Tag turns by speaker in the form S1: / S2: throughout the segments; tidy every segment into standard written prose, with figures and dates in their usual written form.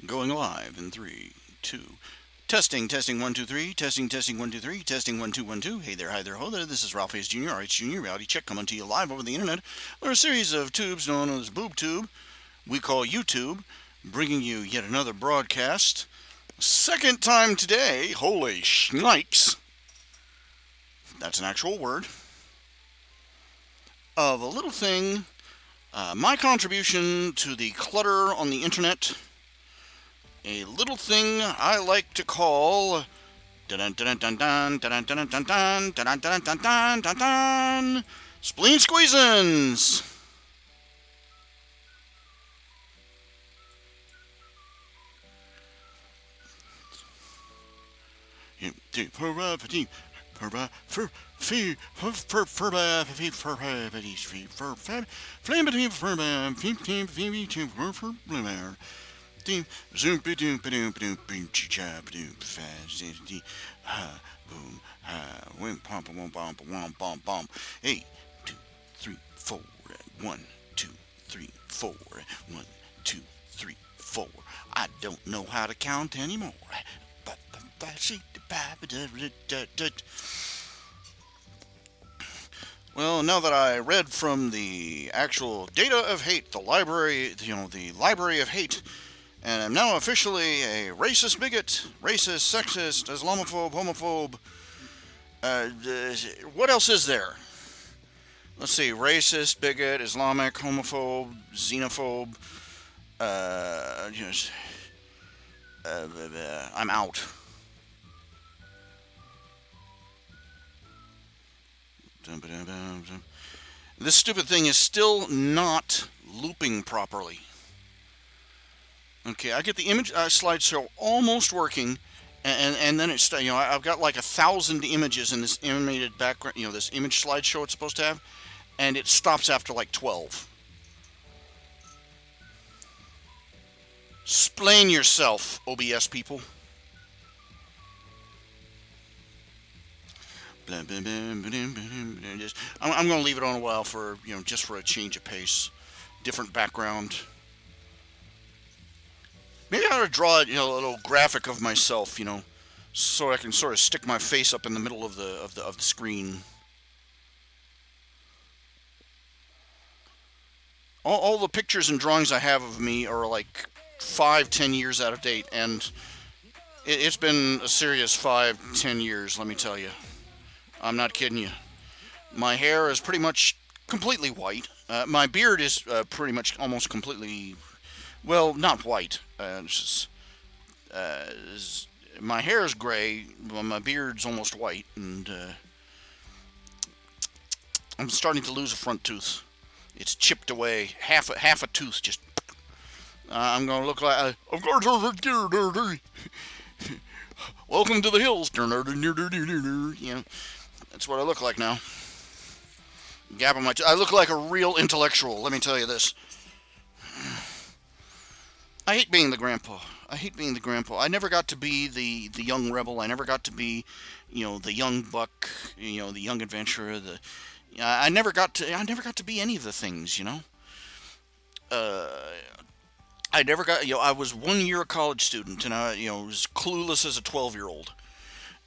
S1: Going live in three, two. Testing, testing, 1, 2, 3. Testing, testing, 1, 2, 3. Testing, 1, 2, 1, 2. Hey there, hi there, ho there. This is Ralph Hayes Jr., RH Jr. Reality Check coming to you live over the internet. Or a series of tubes known as Boob Tube, we call YouTube, bringing you yet another broadcast. Second time today, holy shnikes. That's an actual word. Of a little thing, my contribution to the clutter on the internet. A little thing I like to call Spleen Squeezins. Doom, zoom, ba-doom, ba-doom, ba-doom, boom, cha-cha, ba-doom, fast, ha, boom, ha, wim, pom, pom, pom, pom, pom, pom. Hey, 2, 3, 4, 1, 2, 3, 4, 1, 2, 3, 4. I don't know how to count anymore. Well, now that I read from the actual Data of Hate, the library, the Library of Hate, and I'm now officially a racist bigot, racist, sexist, Islamophobe, homophobe. What else is there? Let's see, racist, bigot, Islamic, homophobe, xenophobe. Just, I'm out. This stupid thing is still not looping properly. Okay, I get the image slideshow almost working, and then it's I've got like 1,000 images in this animated background, this image slideshow it's supposed to have, and it stops after like 12. Explain yourself, OBS people. I'm going to leave it on a while for just for a change of pace, different background. Maybe I ought to draw a little graphic of myself, so I can sort of stick my face up in the middle of the screen. All the pictures and drawings I have of me are like 5-10 years out of date, and it's been a serious 5-10 years. Let me tell you, I'm not kidding you. My hair is pretty much completely white. My beard is pretty much almost completely, well, not white. My hair is gray, but my beard's almost white, and I'm starting to lose a front tooth. It's chipped away, half a tooth. Just I'm gonna look like welcome to the hills. That's what I look like now. Gap on my I look like a real intellectual. Let me tell you this. I hate being the grandpa. I never got to be the young rebel. I never got to be, the young buck. The young adventurer. I never got to be any of the things. Uh, I never got. I was 1 year a college student, and I was clueless as a 12-year-old.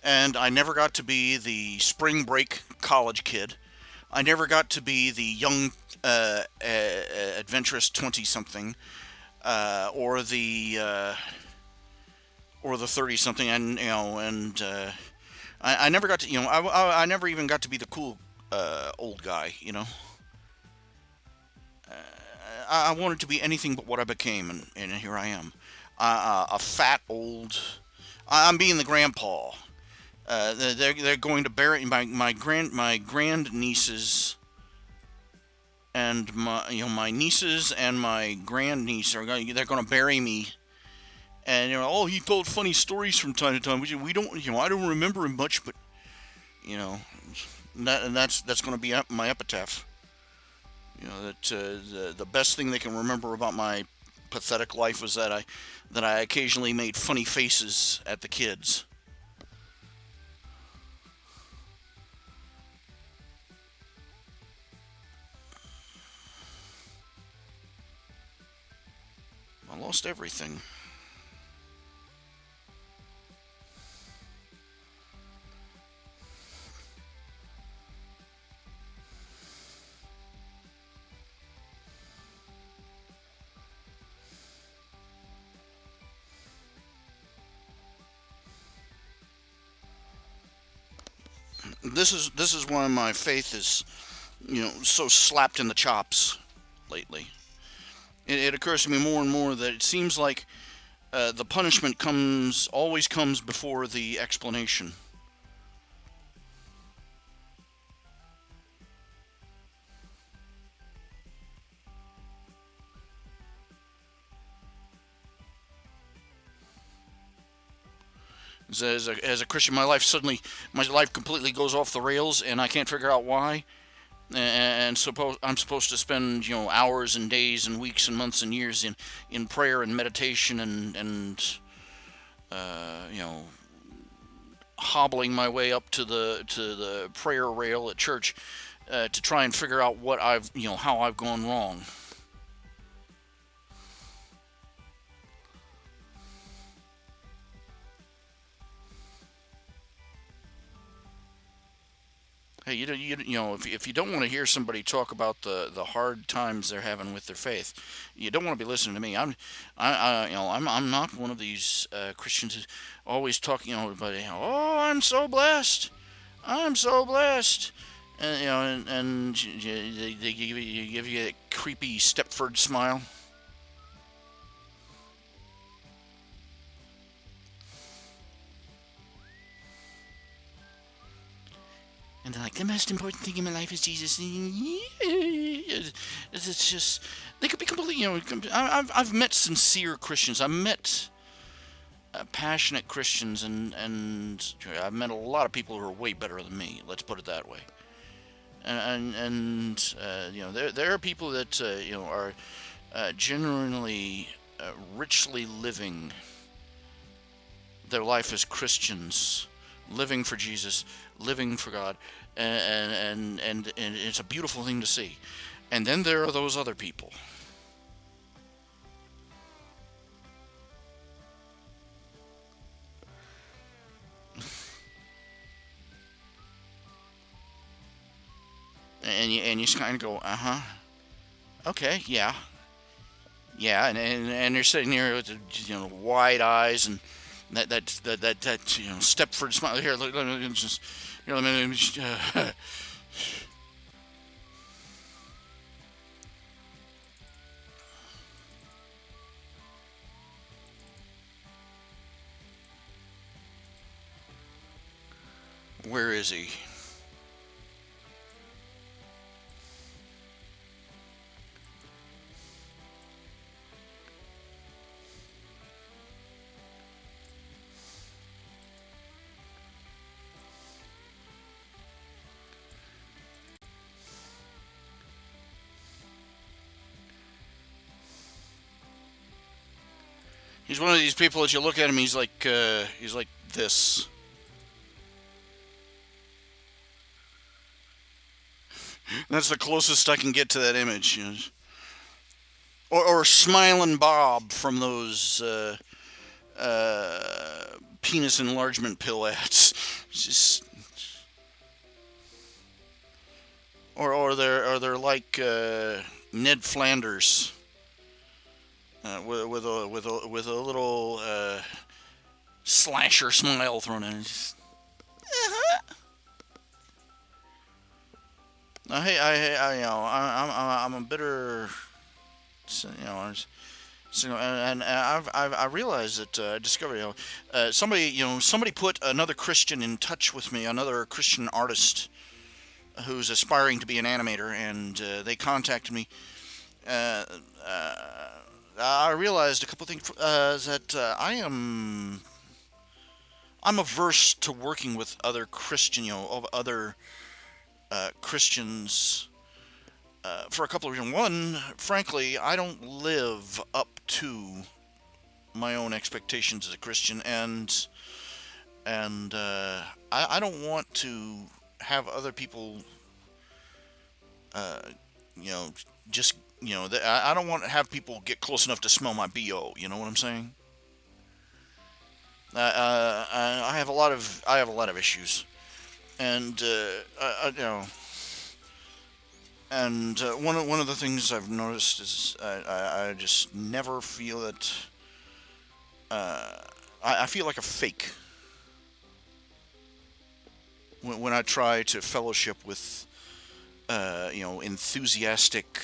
S1: And I never got to be the spring break college kid. I never got to be the young adventurous 20-something. Or the 30-something, and I never got to I never even got to be the cool old guy. I wanted to be anything but what I became, and here I am, a fat old. I'm being the grandpa. They're going to bury my grand nieces and my nieces and my grandniece they're going to bury me, and he told funny stories from time to time. We don't I don't remember him much, but that's going to be my epitaph. That the best thing they can remember about my pathetic life was that I occasionally made funny faces at the kids. I lost everything. This is why my faith is, so slapped in the chops lately. It occurs to me more and more that it seems like the punishment always comes before the explanation. As a Christian, my life completely goes off the rails, and I can't figure out why. And suppose I'm supposed to spend hours and days and weeks and months and years in prayer and meditation and hobbling my way up to the prayer rail at church to try and figure out what I've how I've gone wrong. Hey, if you don't want to hear somebody talk about the hard times they're having with their faith, you don't want to be listening to me. I'm not one of these Christians who always talking, about, oh, I'm so blessed, I'm so blessed, and they give you that creepy Stepford smile. And they're like, the most important thing in my life is Jesus. It's just, they could be completely, I've met sincere Christians. I've met passionate Christians, and I've met a lot of people who are way better than me. Let's put it that way. And there are people that are genuinely richly living their life as Christians, living for Jesus, living for God, and it's a beautiful thing to see. And then there are those other people, and you just kind of go, okay, yeah, yeah, and you're sitting there with wide eyes and that Stepford smile. Here, let me just, let me just, where is he? He's one of these people that you look at him. He's like this. That's the closest I can get to that image. Or Smiling Bob from those penis enlargement pill ads. Just, or they're like Ned Flanders with a little slasher smile thrown in. Hey, I'm a bitter, you know, and I realized that I discovered, somebody put another Christian in touch with me, another Christian artist who's aspiring to be an animator, and they contacted me. Uh, uh, I realized a couple of things that I'm averse to working with other Christian, of other Christians for a couple of reasons. One, frankly, I don't live up to my own expectations as a Christian, and I don't want to have other people, uh, you know, just I don't want to have people get close enough to smell my bo. You know what I'm saying? I have a lot of issues, and one of the things I've noticed is I just never feel that I feel like a fake. when I try to fellowship with enthusiastic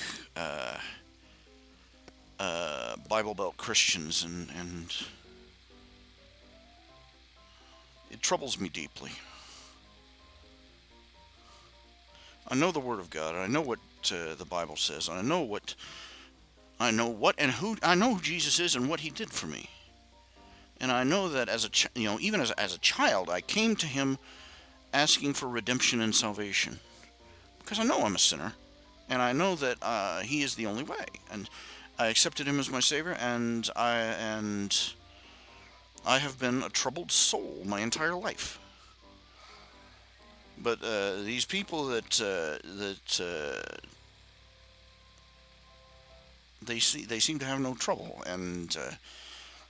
S1: Bible Belt Christians, and it troubles me deeply. I know the Word of God, and I know what the Bible says, and I know who Jesus is and what He did for me. And I know that even as a child, I came to Him asking for redemption and salvation because I know I'm a sinner, and I know that He is the only way. And I accepted Him as my Savior, and I have been a troubled soul my entire life. But these people that they seem to have no trouble, and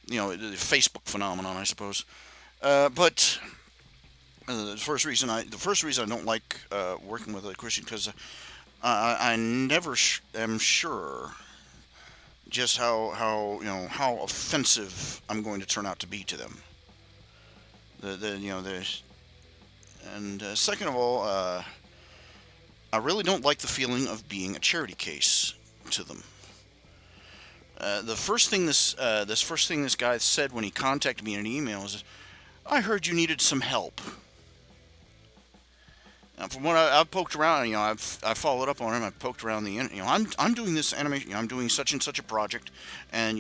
S1: the Facebook phenomenon, I suppose. But the first reason I don't like working with a Christian, because I never am sure just how offensive I'm going to turn out to be to them. The you know the and Second of all, I really don't like the feeling of being a charity case to them. The first thing this guy said when he contacted me in an email is, "I heard you needed some help." Now, from what I've poked around, I followed up on him. I poked around I'm doing this animation. I'm doing such and such a project, and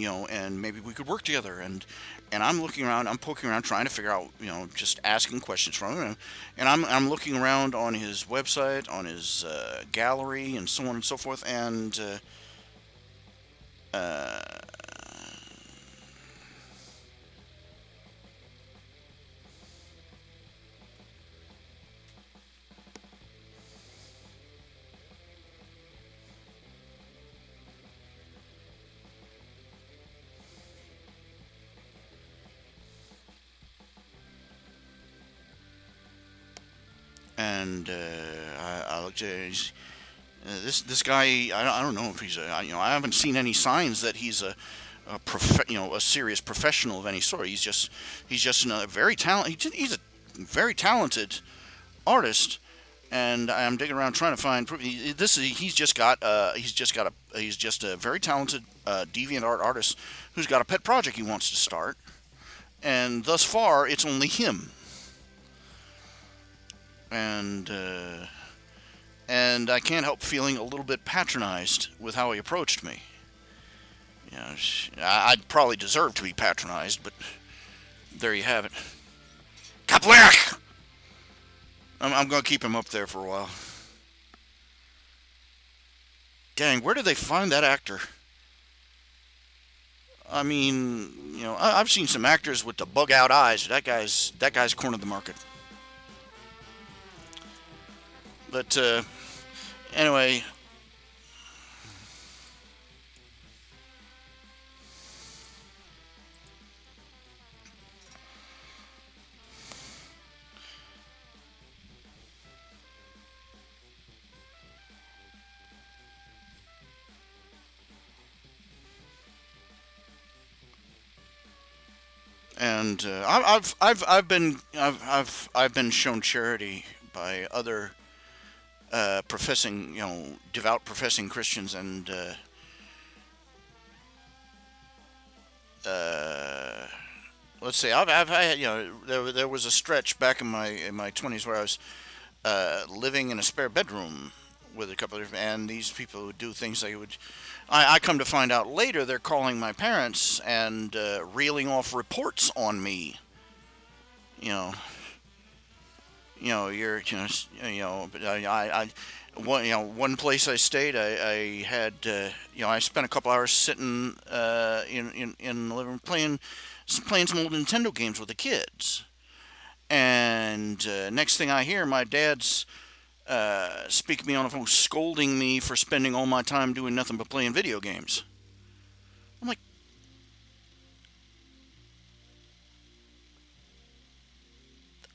S1: maybe we could work together. And I'm looking around. I'm poking around, trying to figure out, just asking questions from him. And I'm looking around on his website, on his gallery, and so on and so forth. Uh, and I looked at it. This guy. I don't know if he's I haven't seen any signs that he's a serious professional of any sort. He's just a very talented. He's a very talented artist, and I'm digging around trying to find proof. He's just a very talented deviant art artist who's got a pet project he wants to start, and thus far it's only him. And I can't help feeling a little bit patronized with how he approached me. I'd probably deserve to be patronized, but there you have it. Kaplick! I'm going to keep him up there for a while. Dang, where did they find that actor? I mean, I've seen some actors with the bug out eyes. That guy's cornered the market. But anyway, and I've been shown charity by other devout professing Christians, and uh, let's see, I've had, there was a stretch back in my 20s where I was living in a spare bedroom with a couple of, and these people would do things they would. I come to find out later they're calling my parents and reeling off reports on me. You know, you're but one place I stayed, I had I spent a couple hours sitting in the living room playing some old Nintendo games with the kids, and next thing I hear, my dad's speaking me on the phone, scolding me for spending all my time doing nothing but playing video games. I'm like,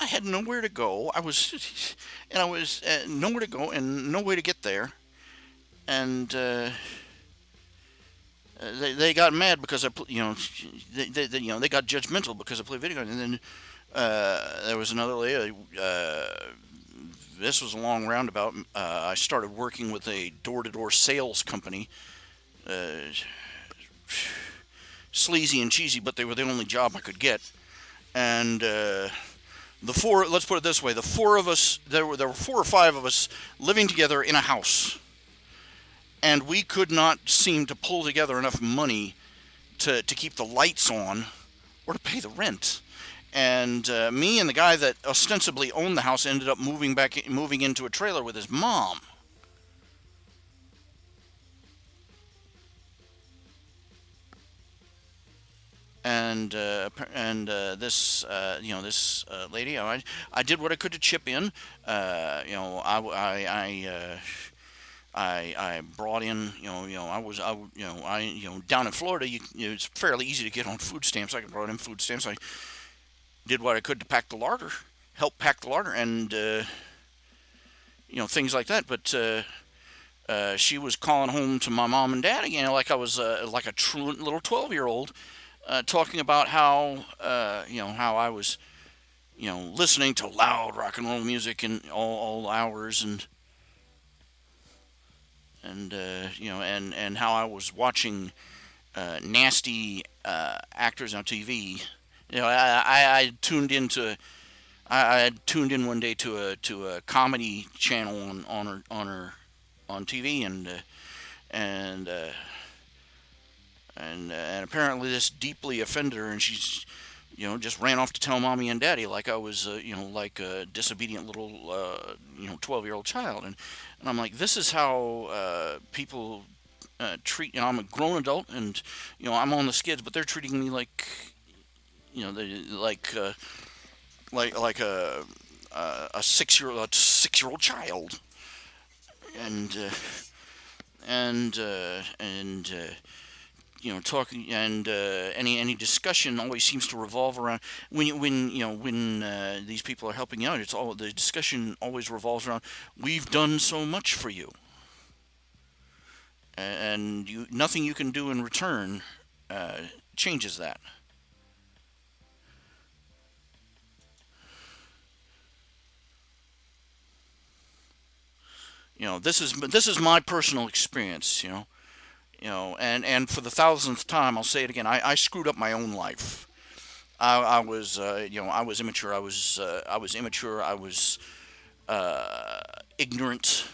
S1: I had nowhere to go. I was nowhere to go and no way to get there. And they got mad because they got judgmental because I played video games. And then there was another lady. this was a long roundabout. I started working with a door-to-door sales company. Uh, Sleazy and cheesy, but they were the only job I could get. And the four, let's put it this way, the four of us, there were 4 or 5 of us living together in a house, and we could not seem to pull together enough money to keep the lights on or to pay the rent. And me and the guy that ostensibly owned the house ended up moving into a trailer with his mom. This this lady, I did what I could to chip in. I brought in, down in Florida, it's fairly easy to get on food stamps. I brought in food stamps. I did what I could to pack the larder, help pack the larder, and things like that. But she was calling home to my mom and dad again, like I was like a true little 12-year-old, talking about how how I was listening to loud rock and roll music in all hours, and how I was watching nasty actors on TV. I tuned into I had tuned in one day to a comedy channel on TV, and uh, and apparently this deeply offended her, and she's just ran off to tell mommy and daddy like I was like a disobedient little 12-year-old child, and I'm like, this is how people treat. I'm a grown adult, and I'm on the skids, but they're treating me like they like a 6-year old child, and talking, and any discussion always seems to revolve around when these people are helping you out. It's all the discussion always revolves around, we've done so much for you, and nothing you can do in return changes that. This is my personal experience. And for the thousandth time, I'll say it again. I screwed up my own life. I was I was immature. I was immature. I was ignorant.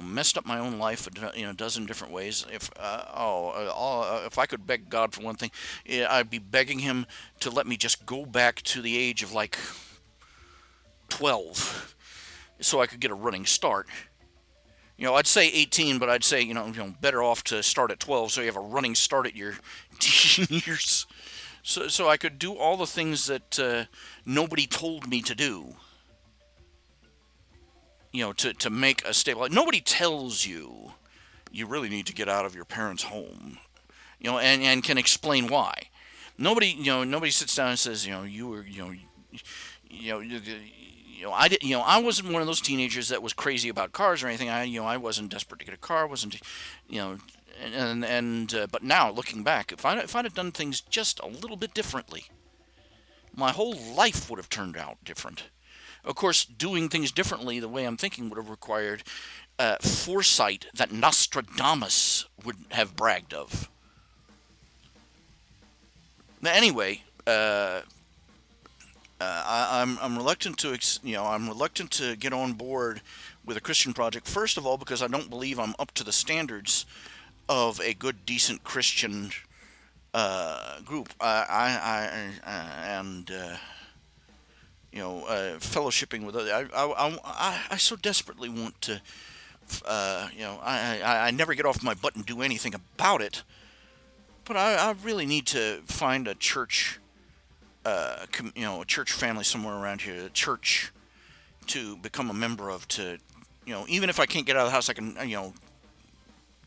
S1: Messed up my own life in a dozen different ways. If I could beg God for one thing, yeah, I'd be begging Him to let me just go back to the age of like 12, so I could get a running start. I'd say 18, but I'd say better off to start at 12, so you have a running start at your teen years. So I could do all the things that nobody told me to do. To make a stable life. Nobody tells you you really need to get out of your parents' home. And can explain why. Nobody sits down and says, you were, you know, I did, I wasn't one of those teenagers that was crazy about cars or anything. I wasn't desperate to get a car. Wasn't, you know, but now looking back, if I'd have done things just a little bit differently, my whole life would have turned out different. Of course, doing things differently, the way I'm thinking, would have required foresight that Nostradamus would have bragged of. Now, anyway, I'm reluctant to I'm reluctant to get on board with a Christian project. First of all, because I don't believe I'm up to the standards of a good, decent Christian group. And fellowshipping with others. I so desperately want to. I never get off my butt and do anything about it. But I really need to find a church, a church family somewhere around here, a church to become a member of. To, even if I can't get out of the house, I can,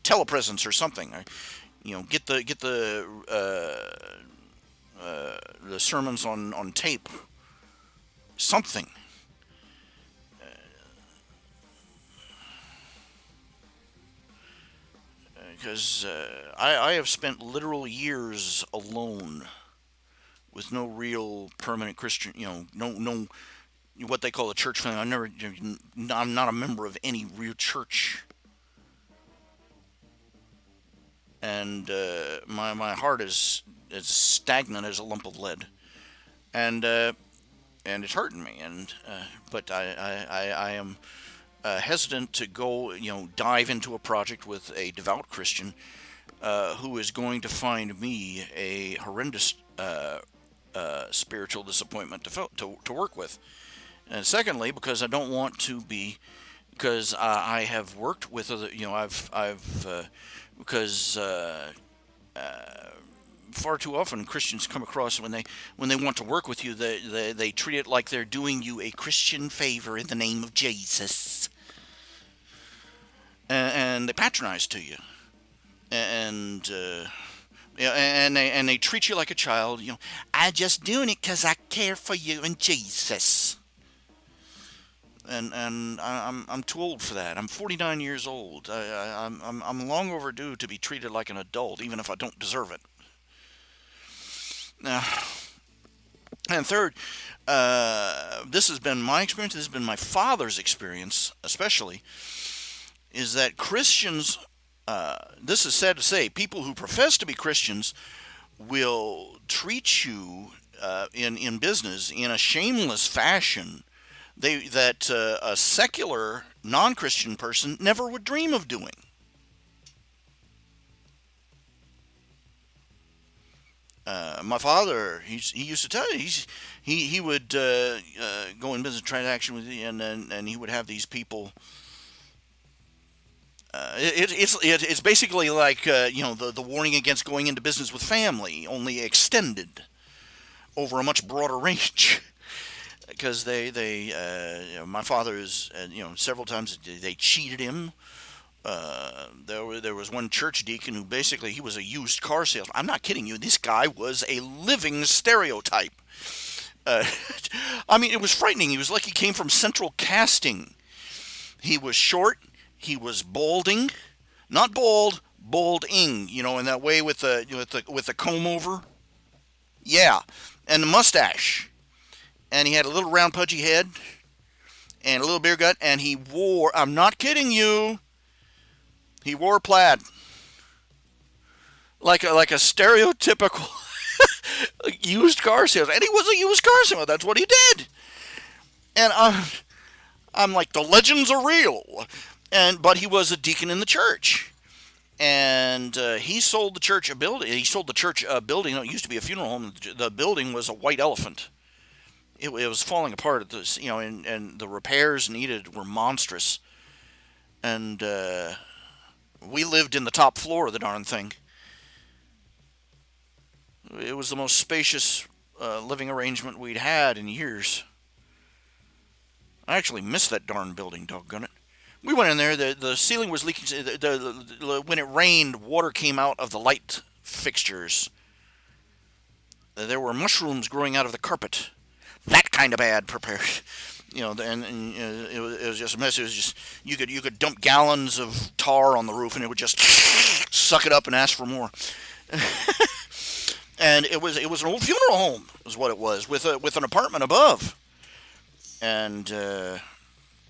S1: telepresence or something. Get the sermons on tape, something. Because I have spent literal years alone with no real permanent Christian, no what they call a church family. I'm not a member of any real church, and my heart is as stagnant as a lump of lead, and and it's hurting me. And but I am hesitant to go, dive into a project with a devout Christian who is going to find me a horrendous spiritual disappointment to work with. And secondly, because I don't want to be, because I have worked with other, because far too often Christians come across when they want to work with you, they treat it like they're doing you a Christian favor in the name of Jesus, and they patronize to you, and and they treat you like a child. I just doing it because I care for you and Jesus. And I'm too old for that. I'm 49 years old. I'm long overdue to be treated like an adult, even if I don't deserve it. Now, and third, this has been my experience. This has been my father's experience, especially, is that Christians. This is sad to say. People who profess to be Christians will treat you in business in a shameless fashion that a secular non-Christian person never would dream of doing. My father, he used to tell you, he would go in business transaction with you, and he would have these people. It's basically like the warning against going into business with family, only extended over a much broader range. Because my father is, several times they cheated him. There was one church deacon who basically he was a used car salesman. I'm not kidding you. This guy was a living stereotype. Uh, I mean, it was frightening. He was like he came from Central Casting. He was short. He was balding, not bald, balding. In that way with the comb over. Yeah, and the mustache. And he had a little round pudgy head and a little beer gut, and he wore, I'm not kidding you, he wore plaid. Like a stereotypical used car salesman. And he was a used car salesman. That's what he did. And I'm like, the legends are real. But he was a deacon in the church. And he sold the church a building. He sold the church a building. It used to be a funeral home. The building was a white elephant. It was falling apart at this, and the repairs needed were monstrous. And we lived in the top floor of the darn thing. It was the most spacious living arrangement we'd had in years. I actually missed that darn building, doggone it. We went in there. The ceiling was leaking. When it rained, water came out of the light fixtures. There were mushrooms growing out of the carpet. That kind of bad prepared. And it was just a mess. It was just you could dump gallons of tar on the roof and it would just suck it up and ask for more. And it was an old funeral home, is what it was, with an apartment above, and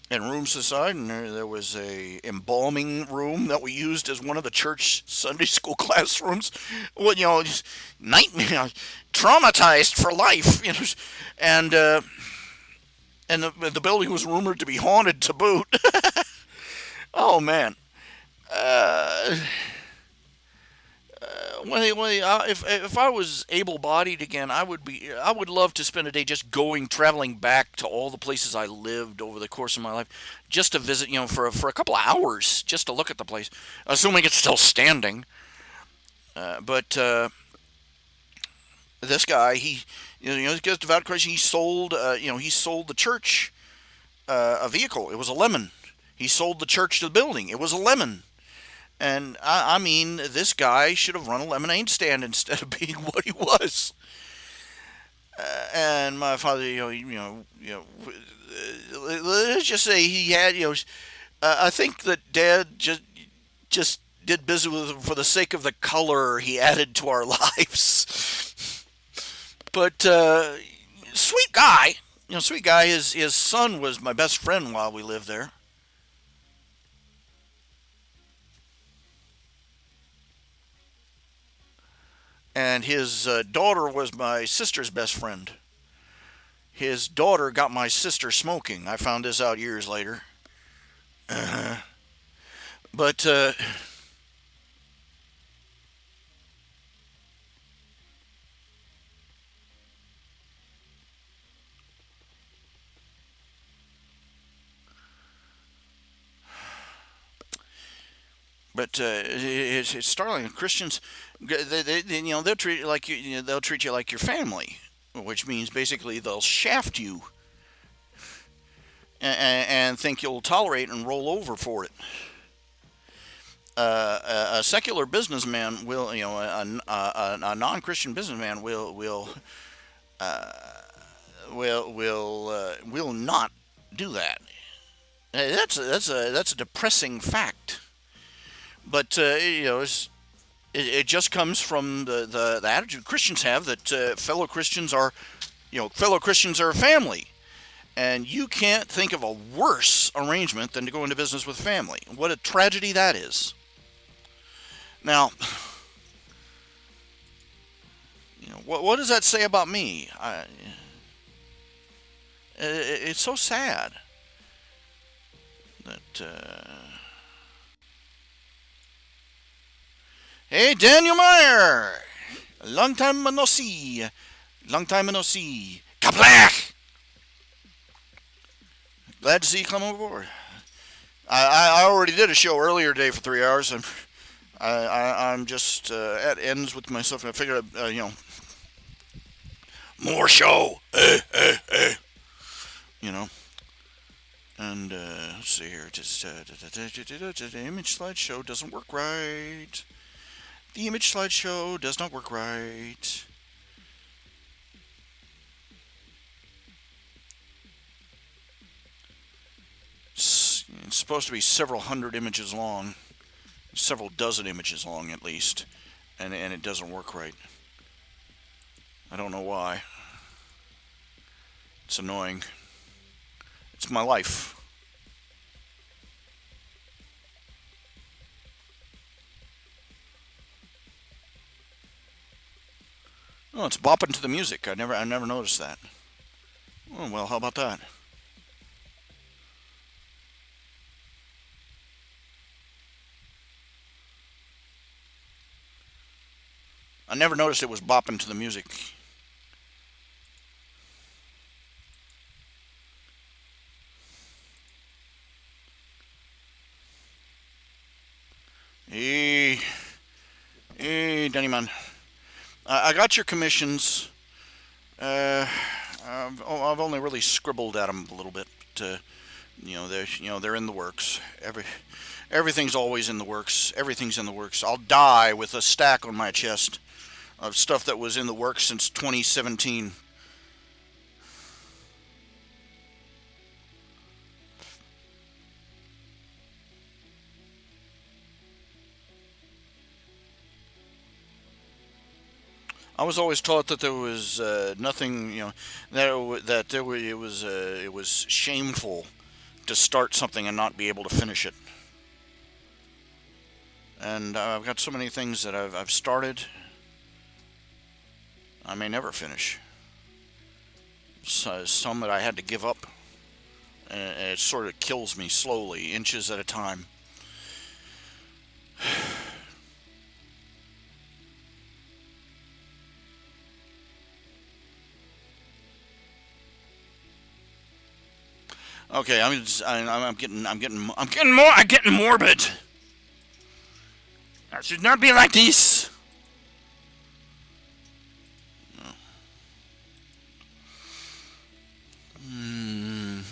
S1: rooms aside, and there was a embalming room that we used as one of the church Sunday school classrooms. Well, just nightmare, traumatized for life, and the building was rumored to be haunted to boot. Oh man. If I was able-bodied again, I would love to spend a day just traveling back to all the places I lived over the course of my life, just to visit, for a couple of hours, just to look at the place, assuming it's still standing. But this guy, he goes devout Christian. He sold the church a vehicle. It was a lemon. He sold the church to the building. It was a lemon. And I mean, this guy should have run a lemonade stand instead of being what he was. And my father, let's just say he had, I think that Dad just did business with him for the sake of the color he added to our lives. But sweet guy, Sweet guy. His son was my best friend while we lived there, and his daughter was my sister's best friend. His daughter got my sister smoking. I found this out years later. But it's startling. Christians, they'll treat you like they'll treat you like your family, which means basically they'll shaft you and think you'll tolerate and roll over for it. A secular businessman will, a non-Christian businessman will not do that. That's a depressing fact. But it just comes from the attitude Christians have that fellow Christians are family, and you can't think of a worse arrangement than to go into business with family. What a tragedy that is. Now, what does that say about me? It's so sad that. Hey, Daniel Meyer! Long time no see. Long time no see. Kaplach! Glad to see you come aboard. I already did a show earlier today for 3 hours. I'm just at ends with myself. I figured, more show. You know. And let's see here. Just the image slideshow doesn't work right. The image slideshow does not work right. It's supposed to be several hundred images long, several dozen images long at least, and it doesn't work right. I don't know why. It's annoying. It's my life. Oh, it's bopping to the music. I never noticed that. Oh well, how about that? I never noticed it was bopping to the music. Hey, hey, Denny man. I got your commissions. Uh, I've only really scribbled at them a little bit. But, they're in the works. Everything's always in the works. Everything's in the works. I'll die with a stack on my chest of stuff that was in the works since 2017. I was always taught that there was nothing, that it was shameful to start something and not be able to finish it. And I've got so many things that I've started, I may never finish. Some that I had to give up, and it sort of kills me slowly, inches at a time. Okay, I'm getting morbid. I should not be like this.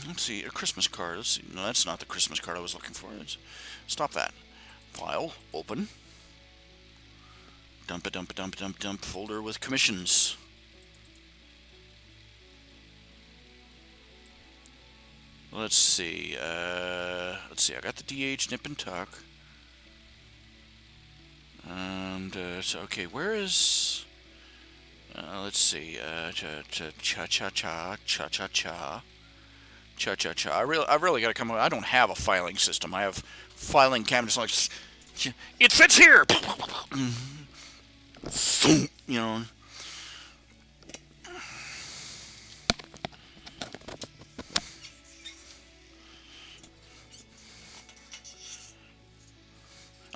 S1: Let's see, a Christmas card. Let's see. No, that's not the Christmas card I was looking for. Stop that. File, open. Dump a dump a dump dump dump folder with commissions. Let's see. I got the DH nip and tuck. And okay, where is? Let's see. Cha cha cha cha cha cha cha cha cha. I really got to come up. I don't have a filing system. I have filing cabinets like it fits here. You know.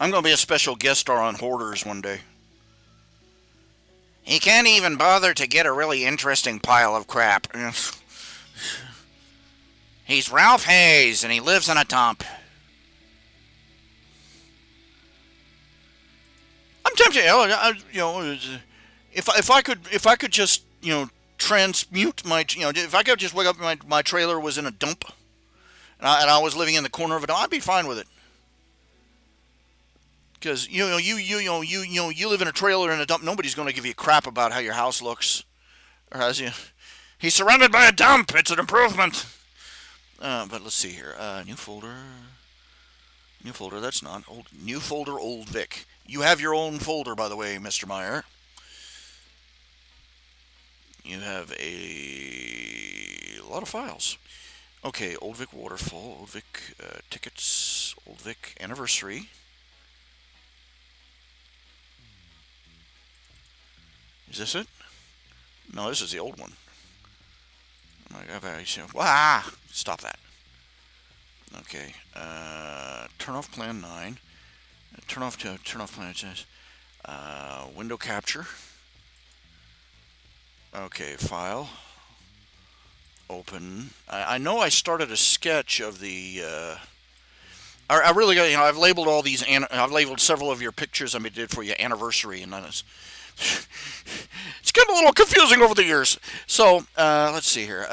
S1: I'm gonna be a special guest star on Hoarders one day. He can't even bother to get a really interesting pile of crap. He's Ralph Hayes, and he lives in a dump. I'm tempted, if I could just, transmute my, if I could just wake up my trailer was in a dump, and I was living in the corner of it, I'd be fine with it. Because you live in a trailer in a dump. Nobody's going to give you crap about how your house looks, or has you. He's surrounded by a dump. It's an improvement. But let's see here. New folder. New folder. That's not old. New folder. Old Vic. You have your own folder, by the way, Mr. Meyer. You have a lot of files. Okay, Old Vic waterfall. Old Vic tickets. Old Vic anniversary. Is this it? No, this is the old one. Stop that. Okay. Turn off plan 9. Turn off plan 10. Window capture. Okay, file. Open. I know I started a sketch of the. I really got. I've labeled all these. I've labeled several of your pictures I did for you anniversary, and it's gotten a little confusing over the years. So let's see here.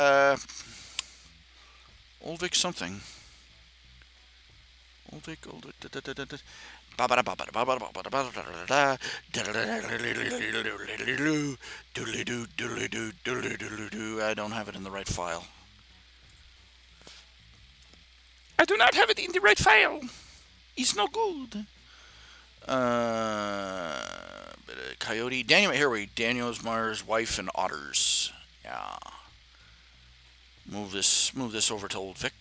S1: Old Vic something. Old Vic. I don't have it in the right file. I do not have it in the right file. It's no good. Coyote. Daniel Meyer's wife and otters. Yeah. Move this over to Old Vic.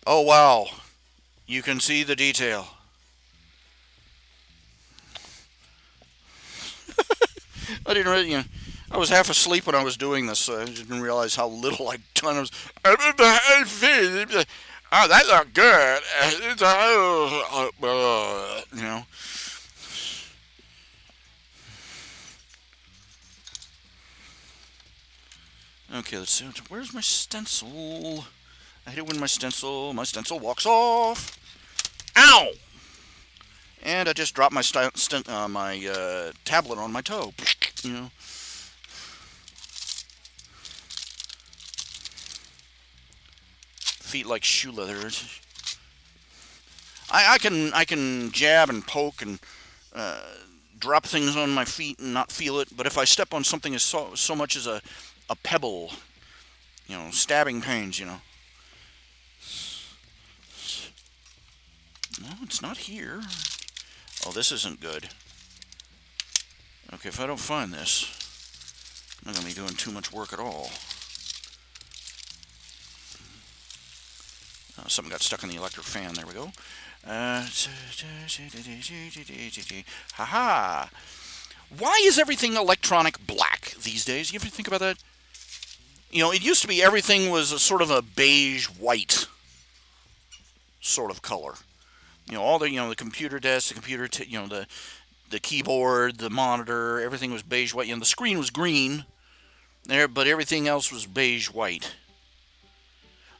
S1: Oh wow. You can see the detail. I didn't really, I was half asleep when I was doing this, so I didn't realize how little I'd done. I was, oh, that looked good. Okay, let's see. Where's my stencil? I hate it when my stencil walks off. Ow! And I just dropped my tablet on my toe. Feet like shoe leather. I can jab and poke and drop things on my feet and not feel it. But if I step on something as so much as a pebble, stabbing pains. No, it's not here. Oh, this isn't good. Okay, if I don't find this, I'm not going to be doing too much work at all. Something got stuck in the electric fan. There we go. Haha. Why is everything electronic black these days? You ever think about that? It used to be everything was a sort of a beige white sort of color. All the computer desk, the computer, the keyboard, the monitor, everything was beige white. The screen was green there, but everything else was beige white.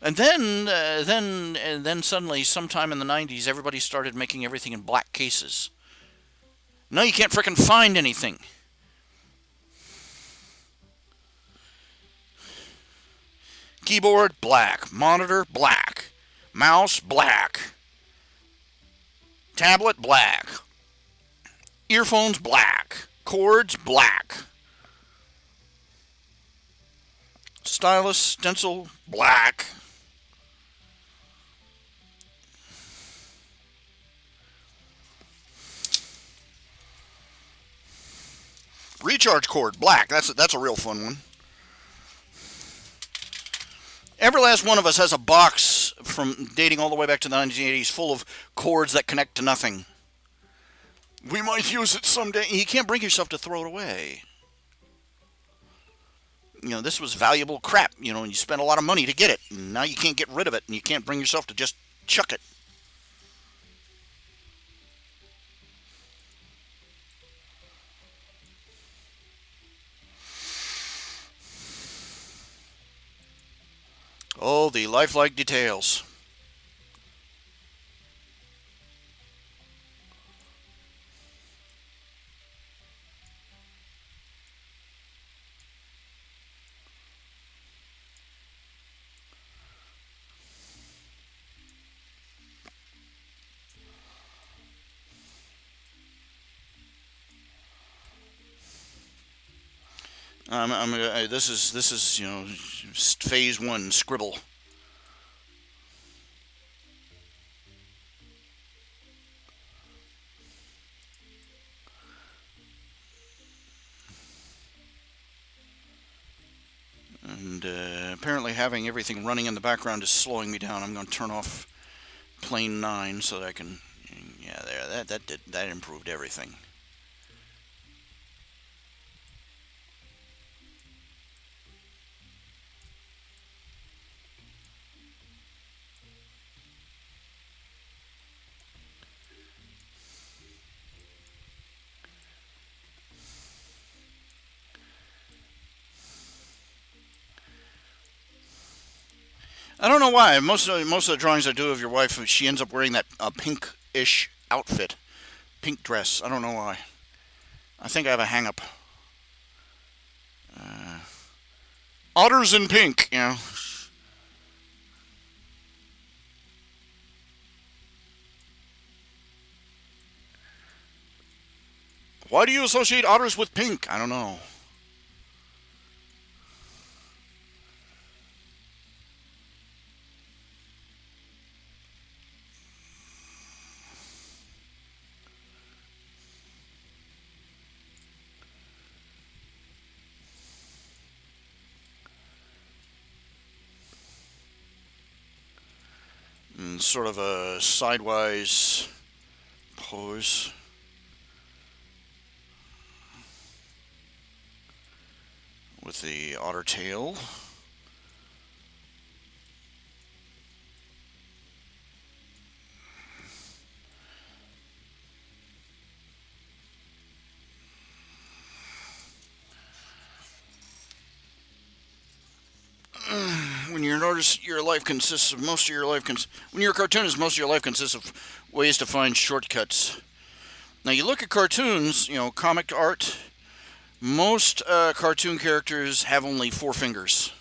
S1: And then suddenly, sometime in the 90s, everybody started making everything in black cases. Now you can't frickin' find anything. Keyboard, black. Monitor, black. Mouse, black. Tablet, black. Earphones, black. Cords, black. Stylus, stencil, black. Recharge cord, black. That's a real fun one. Every last one of us has a box from dating all the way back to the 1980s full of cords that connect to nothing. We might use it someday. You can't bring yourself to throw it away. This was valuable crap, and you spent a lot of money to get it. And now you can't get rid of it, and you can't bring yourself to just chuck it. Oh, the lifelike details. This is phase one scribble. And apparently having everything running in the background is slowing me down. I'm going to turn off plane 9 so that I can, yeah, there, that improved everything. I don't know why. Most of the drawings I do of your wife, she ends up wearing that pink-ish outfit, pink dress. I don't know why. I think I have a hang-up. Uh, Otters in pink, Why do you associate otters with pink? I don't know. And sort of a sidewise pose. With the otter tail. When you're an artist, your life consists of most of your life. When you're a cartoonist, most of your life consists of ways to find shortcuts. Now you look at cartoons, comic art. Most cartoon characters have only 4 fingers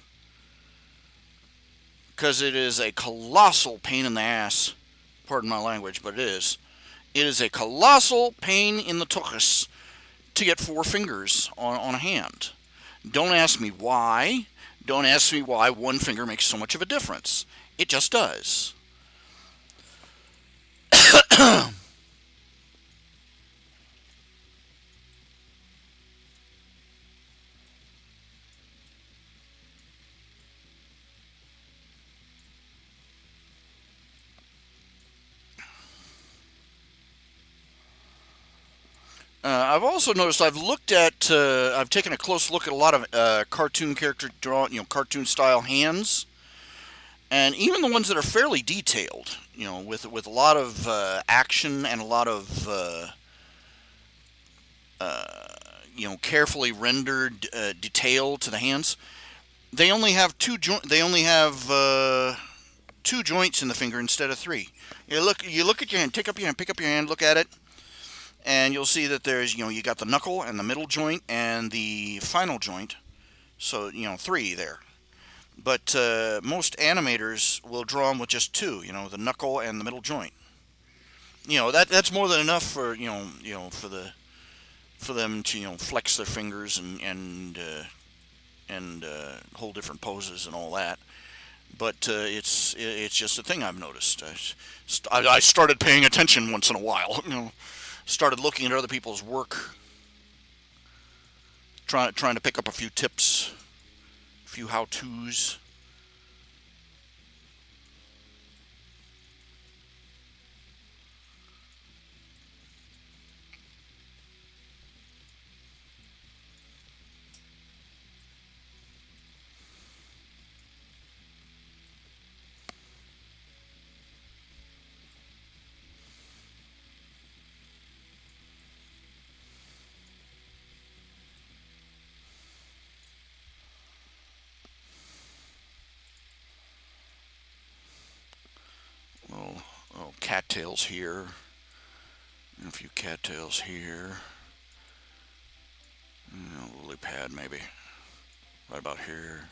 S1: because it is a colossal pain in the ass. Pardon my language, but it is. It is a colossal pain in the tuchus to get 4 fingers on a hand. Don't ask me why. Don't ask me why one finger makes so much of a difference. It just does. I've also noticed I've taken a close look at a lot of cartoon character cartoon style hands, and even the ones that are fairly detailed, with a lot of action and a lot of carefully rendered detail to the hands. They only have two joints in the finger instead of 3. You look at your hand, pick up your hand, look at it, and you'll see that there's you got the knuckle and the middle joint and the final joint, so 3 there. But most animators will draw them with just 2, the knuckle and the middle joint. That's more than enough for for them to flex their fingers and hold different poses and all that. But it's just a thing I've noticed. I started paying attention once in a while. Started looking at other people's work. trying to pick up a few tips, a few how tos. Little, little cattails here, and a few cattails here. A lily pad maybe right about here.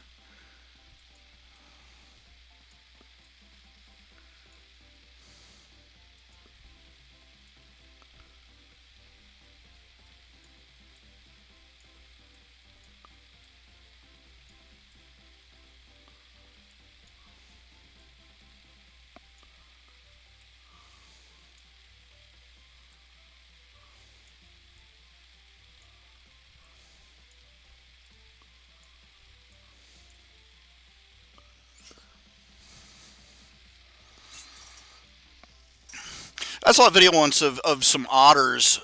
S1: I saw a video once of some otters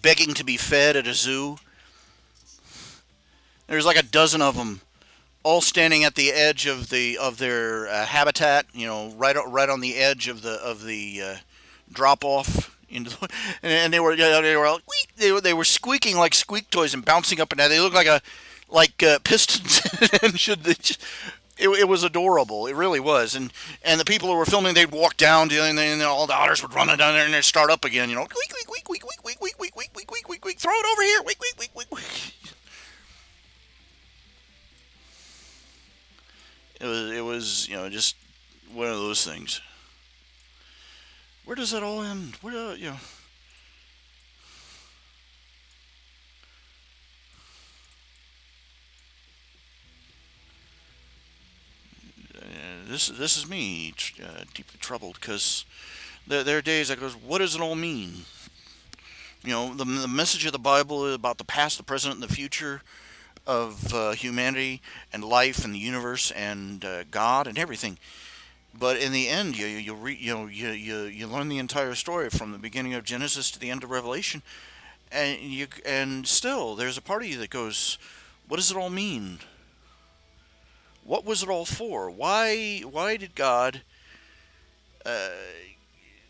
S1: begging to be fed at a zoo. There's like a dozen of them, all standing at the edge of their habitat. Right on the edge of the drop off into and they were like, they were squeaking like squeak toys and bouncing up and down. They looked like pistons and should they just, it was adorable. It really was. And the people who were filming, they'd walk down, and then all the otters would run down there and they'd start up again. Week, week, week, week, week, week, week, week, week, week, week, week, week. Throw it over here. Week, week, week, week, week. It was just one of those things. Where does it all end? This is me, deeply troubled, because there are days I goes, what does it all mean? The message of the Bible is about the past, the present, and the future of humanity and life and the universe and God and everything. But in the end, you learn the entire story from the beginning of Genesis to the end of Revelation, and still there's a part of you that goes, what does it all mean? What was it all for? Why did God uh,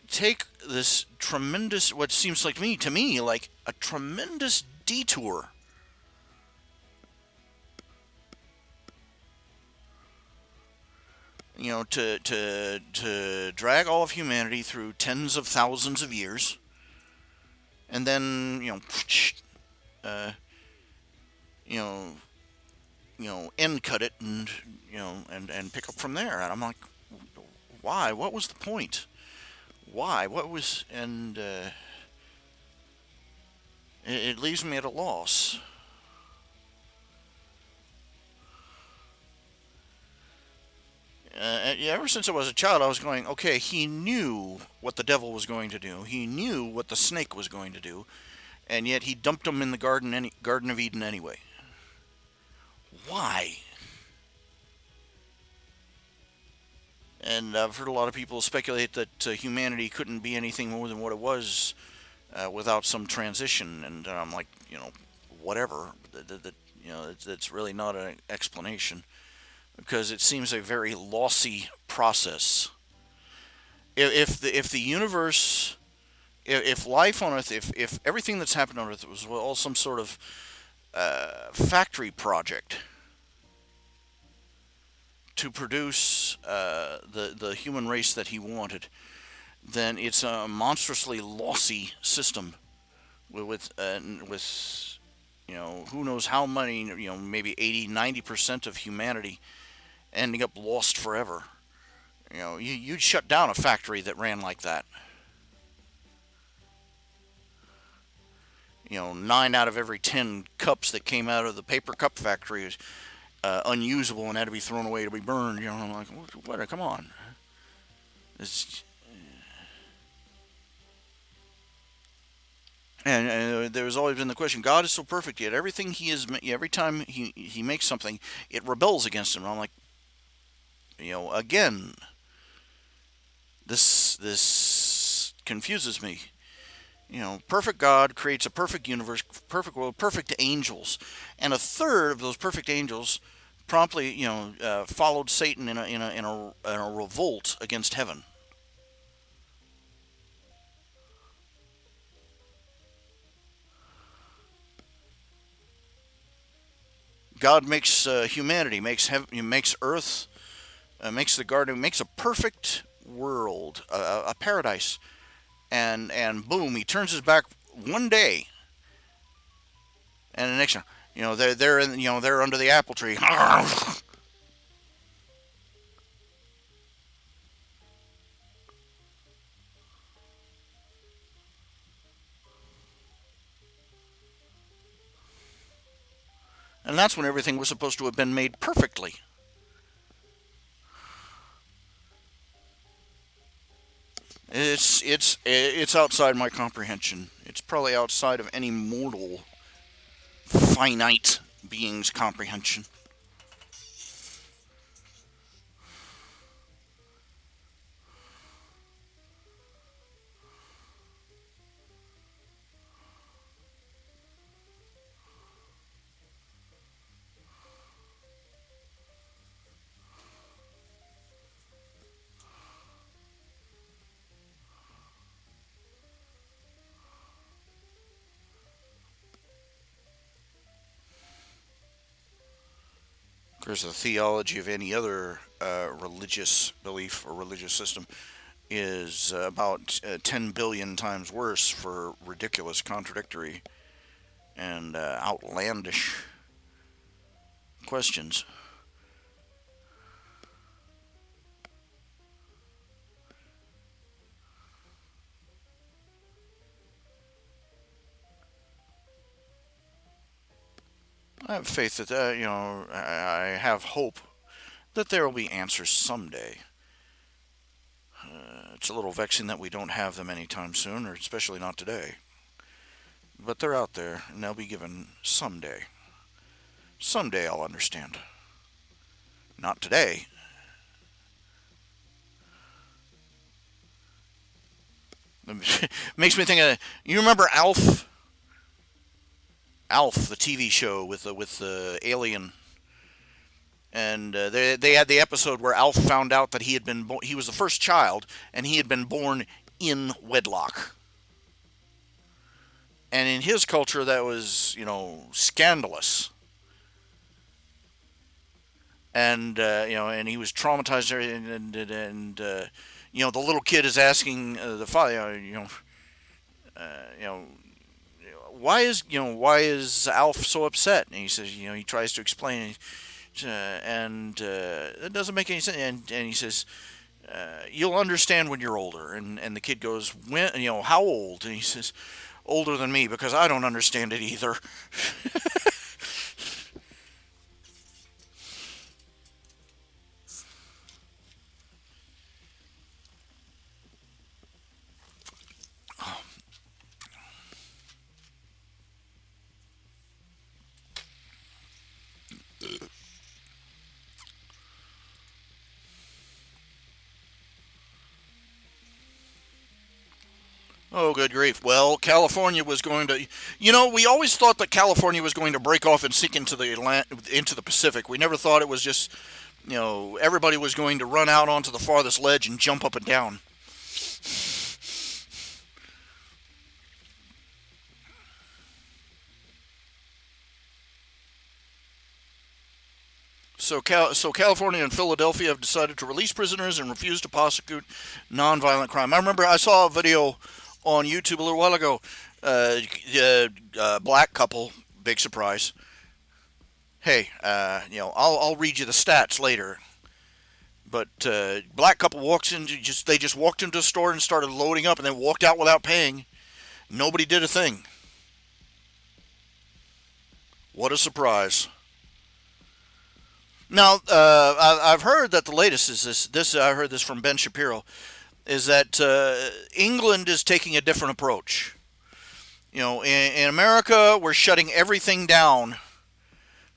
S1: take this tremendous, what seems like to me like a tremendous detour, to drag all of humanity through tens of thousands of years, and then uh, you know end cut it, and and pick up from there. And I'm like, why? What was the point? Why? What was? And it leaves me at a loss. Yeah, ever since I was a child, I was going, okay, he knew what the devil was going to do. He knew what the snake was going to do, and yet he dumped him in the Garden of Eden anyway. Why? And I've heard a lot of people speculate that humanity couldn't be anything more than what it was without some transition. And I'm like, whatever. It's really not an explanation, because it seems a very lossy process. If the universe, if life on Earth, if everything that's happened on Earth was all some sort of factory project to produce the human race that he wanted, then it's a monstrously lossy system with who knows how many, maybe 80, 90% of humanity ending up lost forever. You'd shut down a factory that ran like that. 9 out of every 10 cups that came out of the paper cup factory is unusable and had to be thrown away to be burned. I'm like, what? Come on. It's, And there's always been the question: God is so perfect, yet every time he makes something, it rebels against him. And I'm like, again, this confuses me. Perfect God creates a perfect universe, perfect world, perfect angels, and a third of those perfect angels promptly, followed Satan in a revolt against heaven. God makes humanity, makes heaven, makes earth, makes the garden, makes a perfect world, a paradise, and boom, he turns his back one day, and the next, they're under the apple tree, and that's when everything was supposed to have been made perfectly. It's outside my comprehension. It's probably outside of any mortal, finite being's comprehension. Of course, the theology of any other religious belief or religious system is about 10 billion times worse for ridiculous, contradictory, and outlandish questions. I have faith that, I have hope that there will be answers someday. It's a little vexing that we don't have them anytime soon, or especially not today. But they're out there, and they'll be given someday. Someday I'll understand. Not today. Makes me think of, you remember Alf? Alf, the TV show with the alien, and they had the episode where Alf found out that he was the first child, and he had been born in wedlock. And in his culture, that was scandalous, and and he was traumatized, and the little kid is asking the father, you know, why is Alf so upset? And he says, he tries to explain, and it doesn't make any sense. And he says, you'll understand when you're older. And the kid goes, when, how old? And he says, older than me, because I don't understand it either. Oh, good grief. Well, California was going to, we always thought that California was going to break off and sink into the Pacific. We never thought it was just, everybody was going to run out onto the farthest ledge and jump up and down. So California and Philadelphia have decided to release prisoners and refuse to prosecute nonviolent crime. I remember I saw a video on YouTube a little while ago. Black couple, big surprise. Hey, I'll read you the stats later. But black couple walks in, they just walked into a store and started loading up, and then walked out without paying. Nobody did a thing. What a surprise! Now, I've heard that the latest is this. I heard this from Ben Shapiro, is that England is taking a different approach. In America, we're shutting everything down.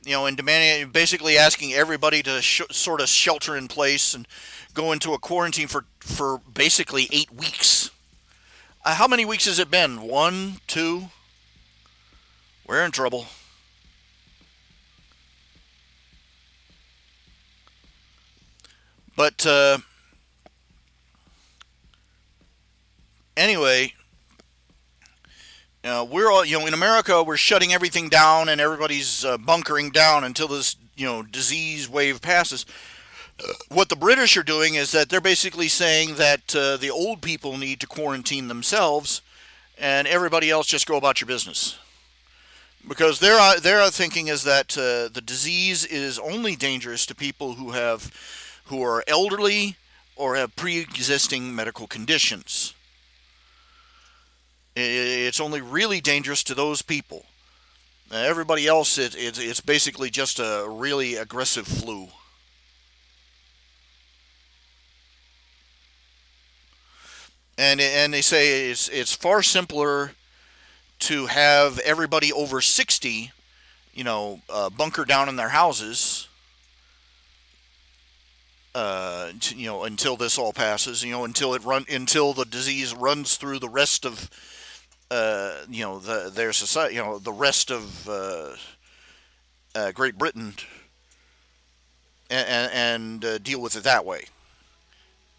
S1: And demanding, basically asking everybody to sort of shelter in place and go into a quarantine for basically 8 weeks. How many weeks has it been? One, two? We're in trouble. But anyway, we're all, in America, we're shutting everything down and everybody's bunkering down until this, disease wave passes. What the British are doing is that they're basically saying that the old people need to quarantine themselves and everybody else just go about your business. Because their thinking is that the disease is only dangerous to people who are elderly or have pre-existing medical conditions. It's only really dangerous to those people. Everybody else, it's basically just a really aggressive flu. And they say it's far simpler to have everybody over 60, bunker down in their houses, until this all passes, until the disease runs through the rest of, their society, the rest of Great Britain, and deal with it that way,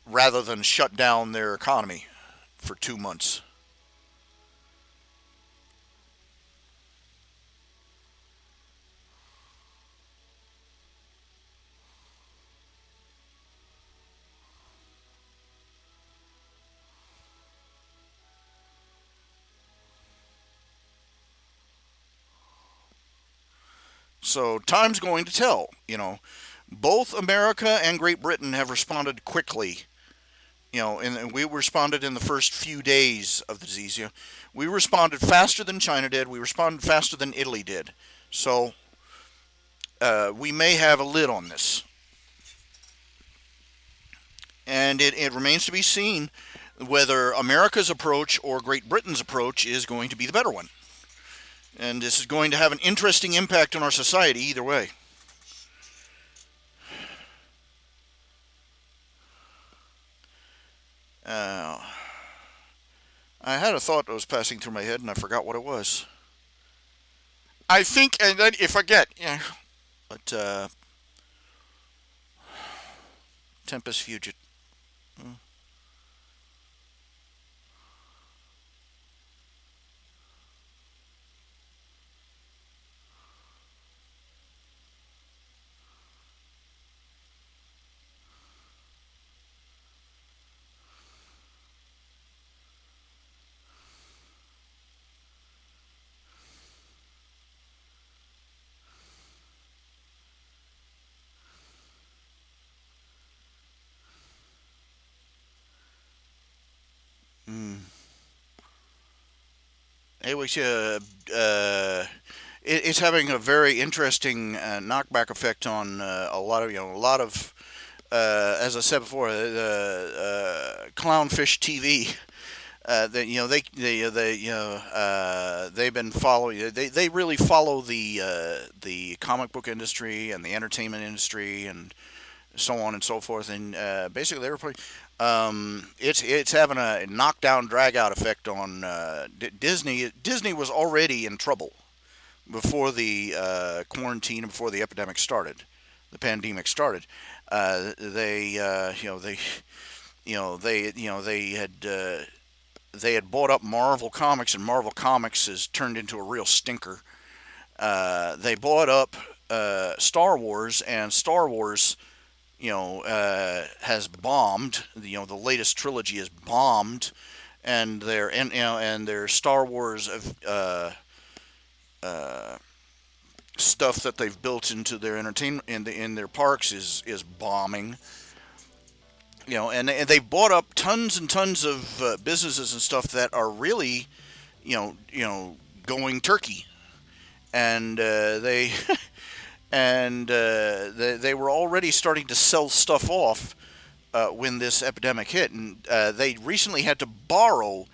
S1: rather than shut down their economy for 2 months. So time's going to tell. Both America and Great Britain have responded quickly. And we responded in the first few days of the disease. We responded faster than China did. We responded faster than Italy did. So we may have a lid on this, and it remains to be seen whether America's approach or Great Britain's approach is going to be the better one. And this is going to have an interesting impact on our society either way. Uh, I had a thought that was passing through my head, and I forgot what it was. I think, and then if I get, yeah, but Tempest Fugit. Mm. Anyways, it's having a very interesting knockback effect on a lot of as I said before, clownfish TV. They've been following. They really follow the comic book industry and the entertainment industry and so on and so forth. And basically, they were putting. It's having a knockdown, drag out effect on Disney. Disney was already in trouble before the quarantine, before the epidemic started, the pandemic started. They, they had bought up Marvel Comics, and Marvel Comics has turned into a real stinker. They bought up Star Wars, and Star Wars, has bombed. The latest trilogy is bombed, and their Star Wars uh, stuff that they've built into their entertainment in their parks is bombing. And they've bought up tons and tons of businesses and stuff that are really, going turkey, and they they were already starting to sell stuff off when this epidemic hit, and they recently had to borrow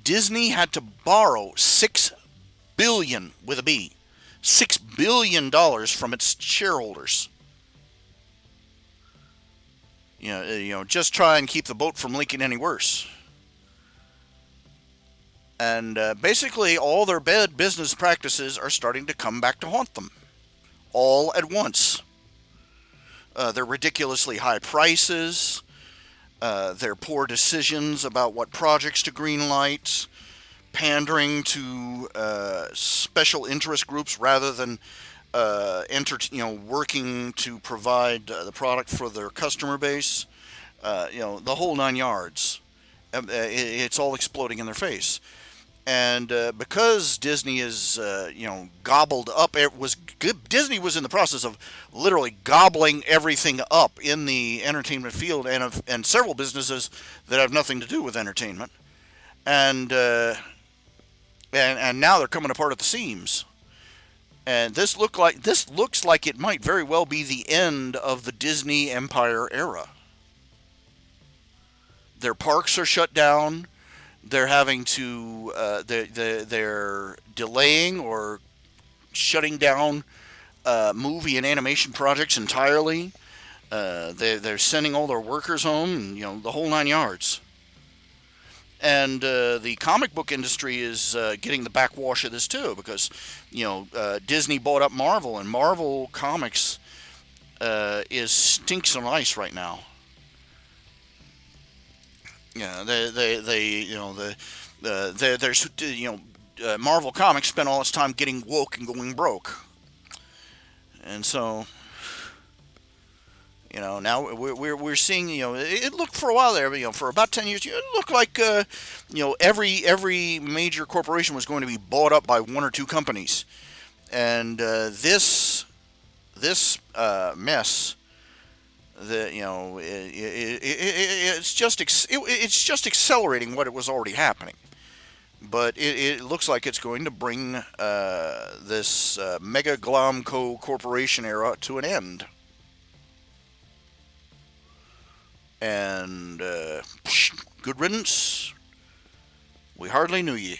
S1: Disney had to borrow $6 billion with a B, $6 billion from its shareholders. Just try and keep the boat from leaking any worse. And basically, all their bad business practices are starting to come back to haunt them, all at once. Their ridiculously high prices, their poor decisions about what projects to greenlight, pandering to special interest groups rather than working to provide the product for their customer base. The whole 9 yards. It's all exploding in their face. And because Disney is, gobbled up, Disney was in the process of literally gobbling everything up in the entertainment field, and several businesses that have nothing to do with entertainment, and and now they're coming apart at the seams. And this looks like it might very well be the end of the Disney Empire era. Their parks are shut down. They're having to they're delaying or shutting down movie and animation projects entirely. They're sending all their workers home, and the whole 9 yards. And the comic book industry is getting the backwash of this too, because Disney bought up Marvel, and Marvel Comics is stinks on ice right now. Yeah, there's Marvel Comics spent all its time getting woke and going broke, and so now we're seeing, it looked for a while there, for about 10 years, it looked like every major corporation was going to be bought up by one or two companies, and this mess. It's just accelerating what it was already happening, but it looks like it's going to bring this mega glomco corporation era to an end. And good riddance. We hardly knew ye.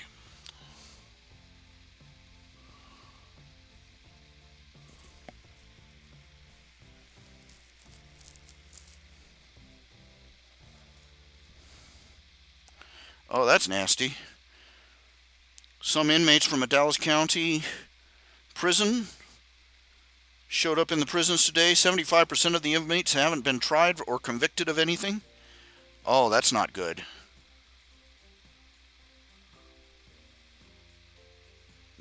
S1: Oh, that's nasty. Some inmates from a Dallas County prison showed up in the prisons today. 75% of the inmates haven't been tried or convicted of anything. Oh, that's not good.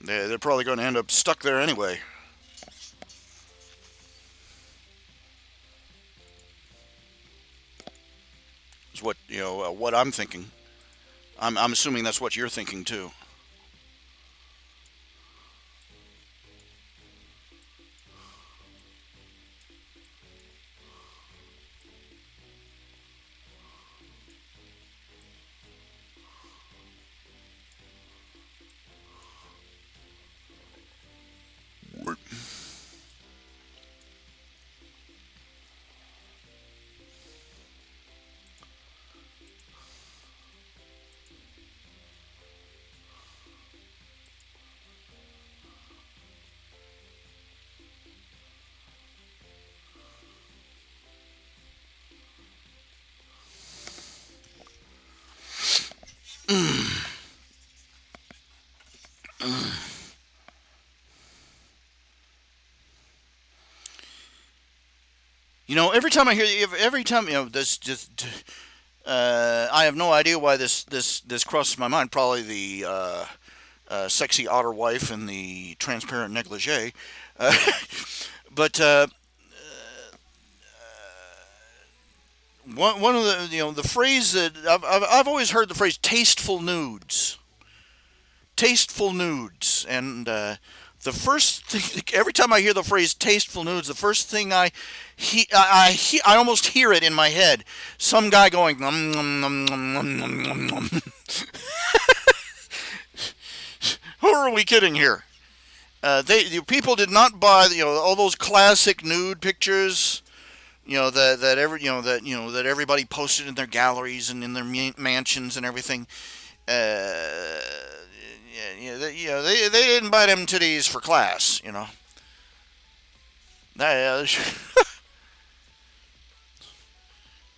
S1: They're probably going to end up stuck there anyway. Is what I'm thinking. I'm assuming that's what you're thinking too. Every time I hear, every time this just, I have no idea why this crosses my mind. Probably the sexy otter wife and the transparent negligee, uh, but one of the the phrase that I've always heard, the phrase tasteful nudes, and the first thing, every time I hear the phrase tasteful nudes, the first thing I almost hear it in my head. Some guy going, nom, nom, nom, nom, nom, nom, nom, nom. Who are we kidding here? People did not buy all those classic nude pictures. That everybody posted in their galleries and in their mansions and everything. Yeah, they didn't buy them titties for class,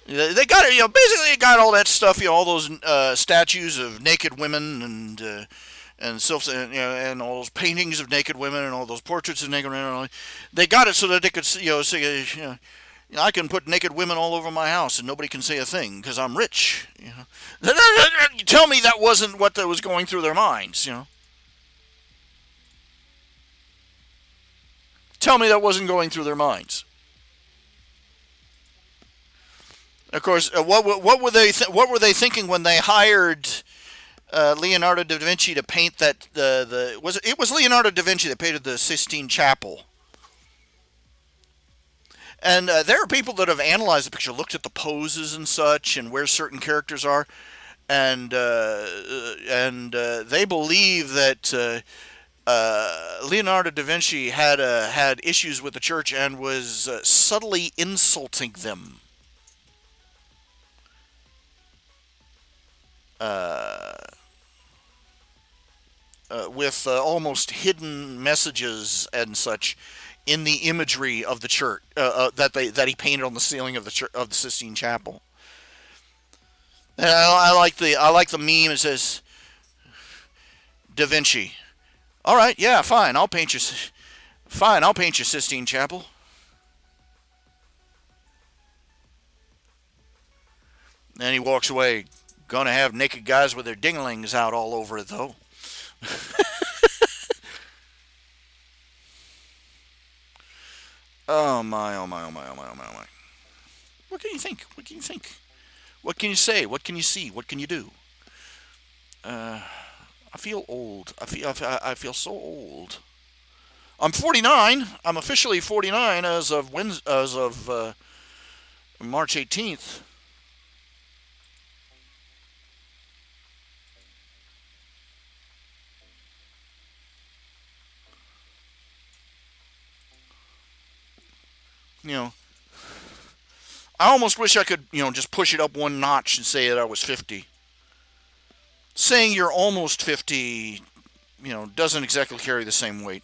S1: They, they got it, basically they got all that stuff, all those statues of naked women and self, and all those paintings of naked women and all those portraits of naked women. They got it so that they could, say, I can put naked women all over my house and nobody can say a thing because I'm rich. Tell me that wasn't what was going through their minds. Tell me that wasn't going through their minds. Of course, what were they thinking when they hired Leonardo da Vinci to paint that it was Leonardo da Vinci that painted the Sistine Chapel. And there are people that have analyzed the picture, looked at the poses and such, and where certain characters are, and they believe that Leonardo da Vinci had issues with the church and was subtly insulting them. Uh, with almost hidden messages and such in the imagery of the church that he painted on the ceiling of the Sistine Chapel. And I like the meme. It says Da Vinci. All right, yeah, fine. I'll paint your Sistine Chapel. And he walks away. Gonna have naked guys with their dinglings out all over it though. Oh my, oh my, oh my, oh my, oh my, oh my. What can you think? What can you think? What can you say? What can you see? What can you do? Uh, I feel old. I feel so old. I'm 49. I'm officially 49 as of March 18th. You know, I almost wish I could, just push it up one notch and say that I was 50. Saying you're almost 50, doesn't exactly carry the same weight.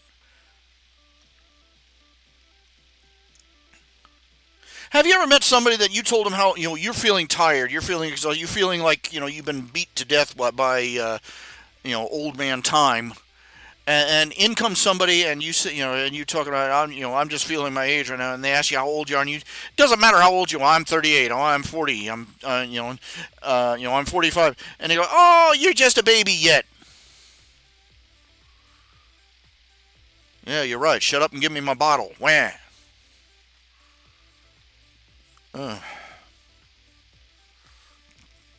S1: Have you ever met somebody that you told them how, you're feeling tired, you're feeling like, you've been beat to death by old man time, and in comes somebody and you say, and you talk about, I'm just feeling my age right now, and they ask you how old you are, and it doesn't matter how old you are. I'm 38. Oh, I'm 40. I'm 45, and they go, oh, you're just a baby yet. Yeah, you're right. Shut up and give me my bottle. Wah. Uh,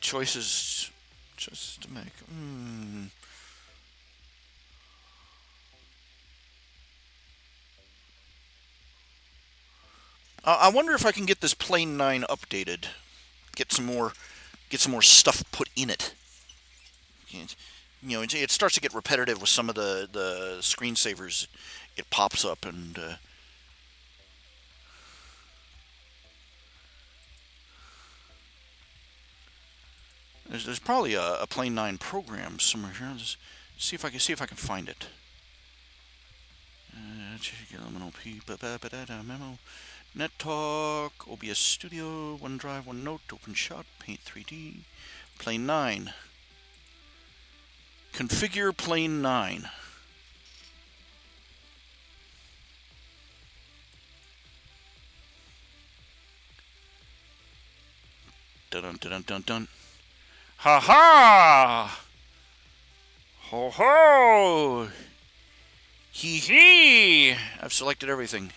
S1: choices to make. I wonder if I can get this Plane 9 updated. Get some more, get some more stuff put in it. It starts to get repetitive with some of the screensavers. It pops up and there's probably a Plane 9 program somewhere here. I'll just see if I can find it. Memo. NetTalk, OBS Studio, OneDrive, OneNote, OpenShot, Paint 3D, Plane 9. Configure Plane 9. Dun dun dun dun dun. Ha ha! Ho ho! Hee hee! I've selected everything.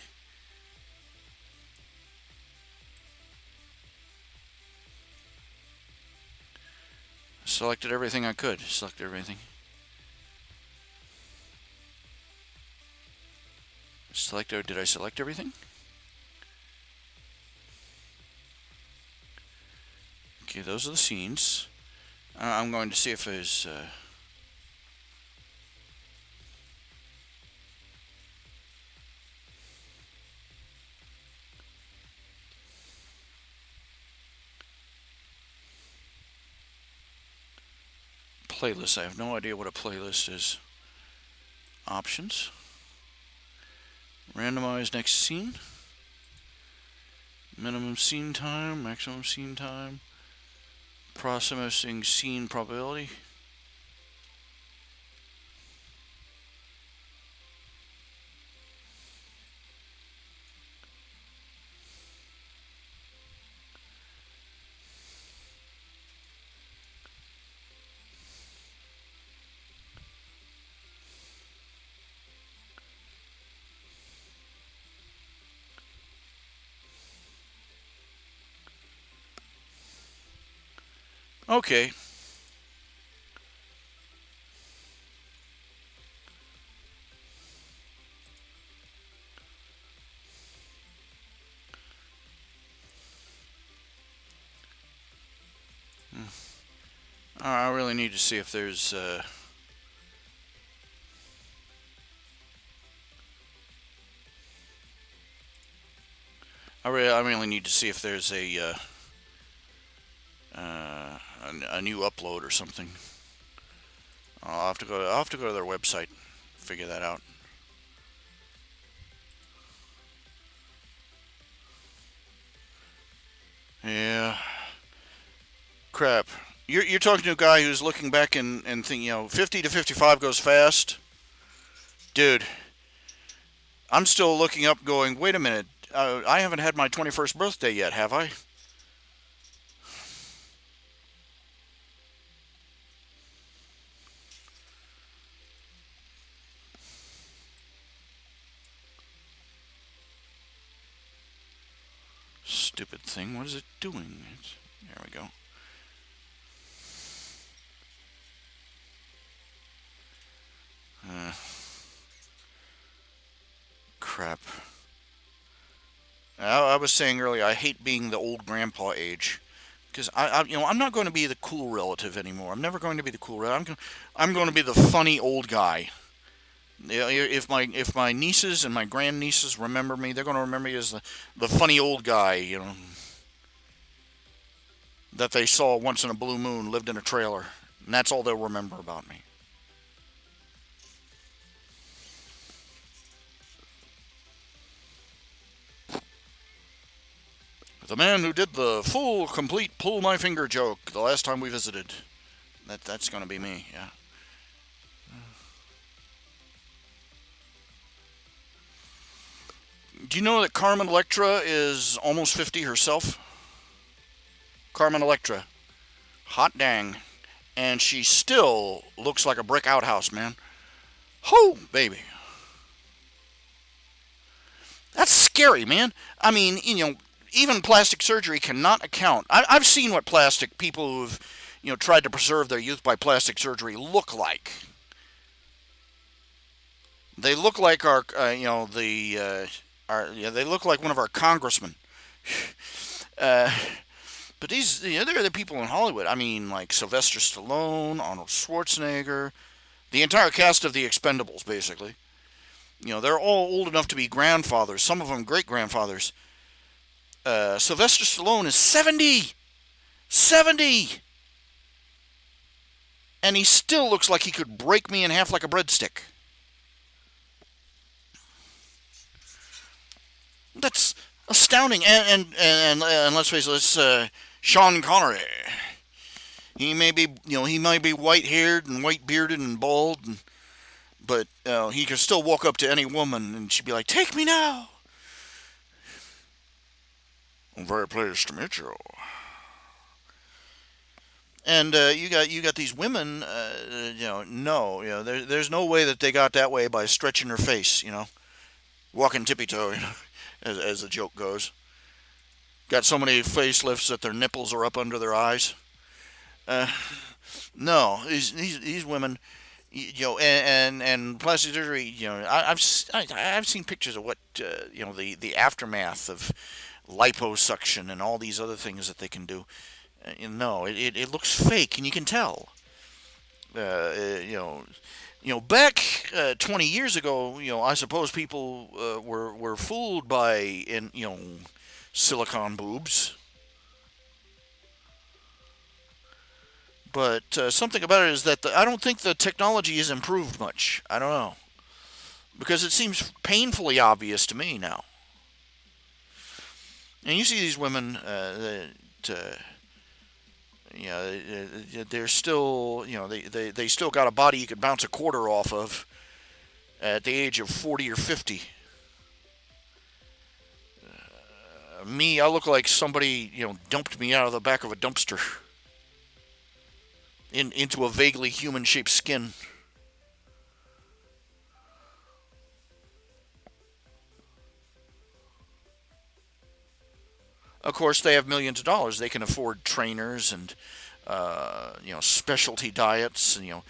S1: Selected everything I could. Selected everything. Did I select everything? Okay, those are the scenes. I'm going to see if there's... playlist. I have no idea what a playlist is. Options. Randomize next scene. Minimum scene time, maximum scene time. Processing scene probability. Okay. I really need to see if there's. I really need to see if there's a new upload or something. I'll have to go to their website, figure that out. Yeah. Crap. You're talking to a guy who's looking back and thinking, 50 to 55 goes fast. Dude, I'm still looking up going, wait a minute, I haven't had my 21st birthday yet, have I? Stupid thing, what is it doing? There we go. Uh, Crap. I was saying earlier, I hate being the old grandpa age. Because I'm not going to be the cool relative anymore. I'm never going to be the cool relative. I'm going to be the funny old guy. Yeah, if my nieces and my grandnieces remember me, they're going to remember me as the funny old guy, that they saw once in a blue moon, lived in a trailer, and that's all they'll remember about me. The man who did the full, complete pull my finger joke the last time we visited. That's going to be me. Yeah. Do you know that Carmen Electra is almost 50 herself? Carmen Electra. Hot dang. And she still looks like a brick outhouse, man. Ho, baby. That's scary, man. I mean, even plastic surgery cannot account. I've seen what plastic people who've, tried to preserve their youth by plastic surgery look like. They look like they look like one of our congressmen. Uh, but they're the people in Hollywood. I mean, like Sylvester Stallone, Arnold Schwarzenegger, the entire cast of The Expendables, basically. They're all old enough to be grandfathers. Some of them great grandfathers. Sylvester Stallone is 70, 70, and he still looks like he could break me in half like a breadstick. That's astounding. And let's face it, Sean Connery. He may be white haired and white bearded and bald, but he could still walk up to any woman and she'd be like, "Take me now." I'm very pleased to meet you. And you got these women, no, there's no way that they got that way by stretching their face, walking tippy toe, as the joke goes. Got so many facelifts that their nipples are up under their eyes. Uh, no, these women, and plastic surgery. I've seen pictures of what the aftermath of liposuction and all these other things that they can do. No, it looks fake, and you can tell. Uh, uh, you know, back 20 years ago, I suppose people were fooled by silicone boobs. But something about it is that I don't think the technology has improved much. I don't know because it seems painfully obvious to me now. And you see these women that they're still they still got a body you could bounce a quarter off of at the age of 40 or 50. Me, I look like somebody dumped me out of the back of a dumpster into a vaguely human shaped skin. Of course, they have millions of dollars. They can afford trainers and specialty diets, and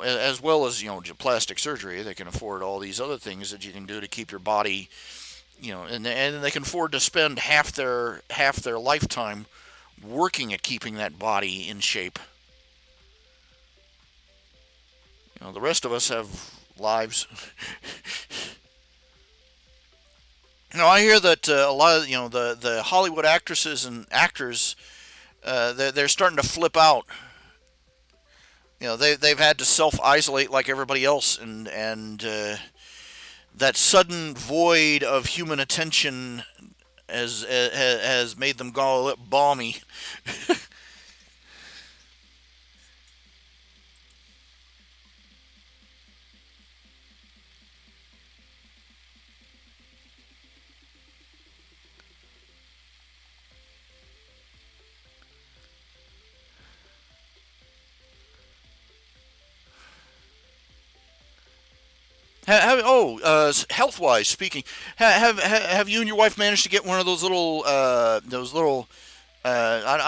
S1: as well as plastic surgery. They can afford all these other things that you can do to keep your body, and they can afford to spend half their lifetime working at keeping that body in shape. The rest of us have lives. I hear that a lot of the Hollywood actresses and actors they're starting to flip out. They've had to self isolate like everybody else, and that sudden void of human attention has made them go a little balmy. Health wise speaking, have you and your wife managed to get one of those little I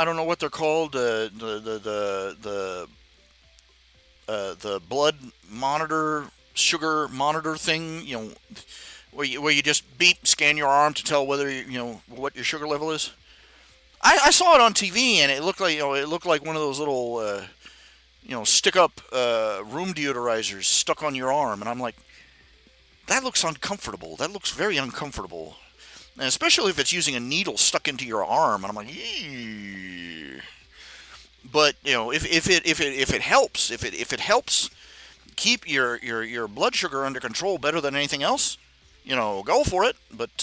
S1: don't know what they're called, the blood monitor, sugar monitor thing, where you just beep, scan your arm to tell whether what your sugar level is. I saw it on TV, and it looked like one of those little stick up room deodorizers stuck on your arm, and I'm like, that looks uncomfortable. That looks very uncomfortable, and especially if it's using a needle stuck into your arm, and I'm like, eee. But if it helps keep your blood sugar under control better than anything else, go for it. But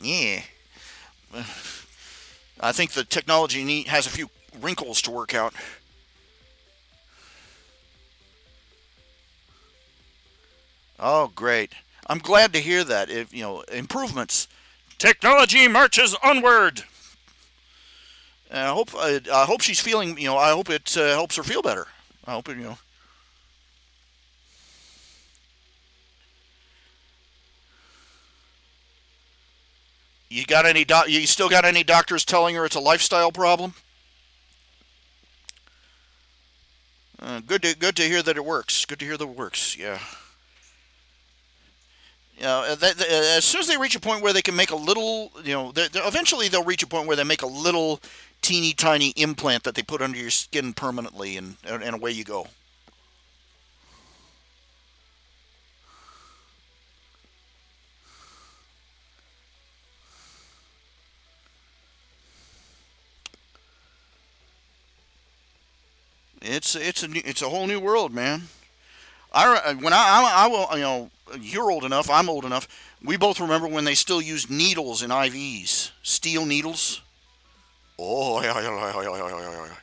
S1: yeah, I think the technology has a few wrinkles to work out. Oh, great! I'm glad to hear that. If improvements, technology marches onward. I hope she's feeling. I hope it helps her feel better. I hope it. You still got any doctors telling her it's a lifestyle problem? Good to hear that it works. Good to hear that it works. Yeah. As soon as they reach a point where they can make a little, eventually they'll reach a point where they make a little teeny tiny implant that they put under your skin permanently, and away you go. It's a whole new world, man. When I will, you're old enough, I'm old enough. We both remember when they still used needles in IVs, steel needles. Oh, yeah, yeah, yeah, yeah, yeah, yeah, yeah.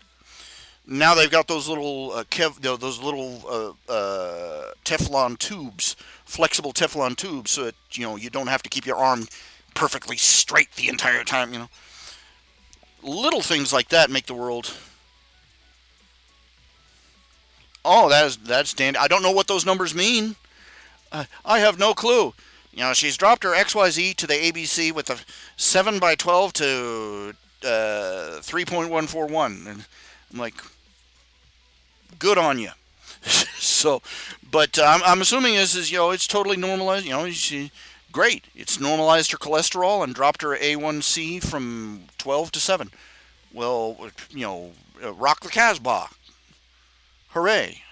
S1: Now they've got those little those little Teflon tubes, flexible Teflon tubes, so that you don't have to keep your arm perfectly straight the entire time. Little things like that make the world. Oh, that's dandy. I don't know what those numbers mean. I have no clue. She's dropped her XYZ to the ABC with a 7 by 12 to 3.141. And I'm like, good on you. So, but I'm assuming it's totally normalized. Great. It's normalized her cholesterol and dropped her A1C from 12 to 7. Well, rock the Casbah. Hooray.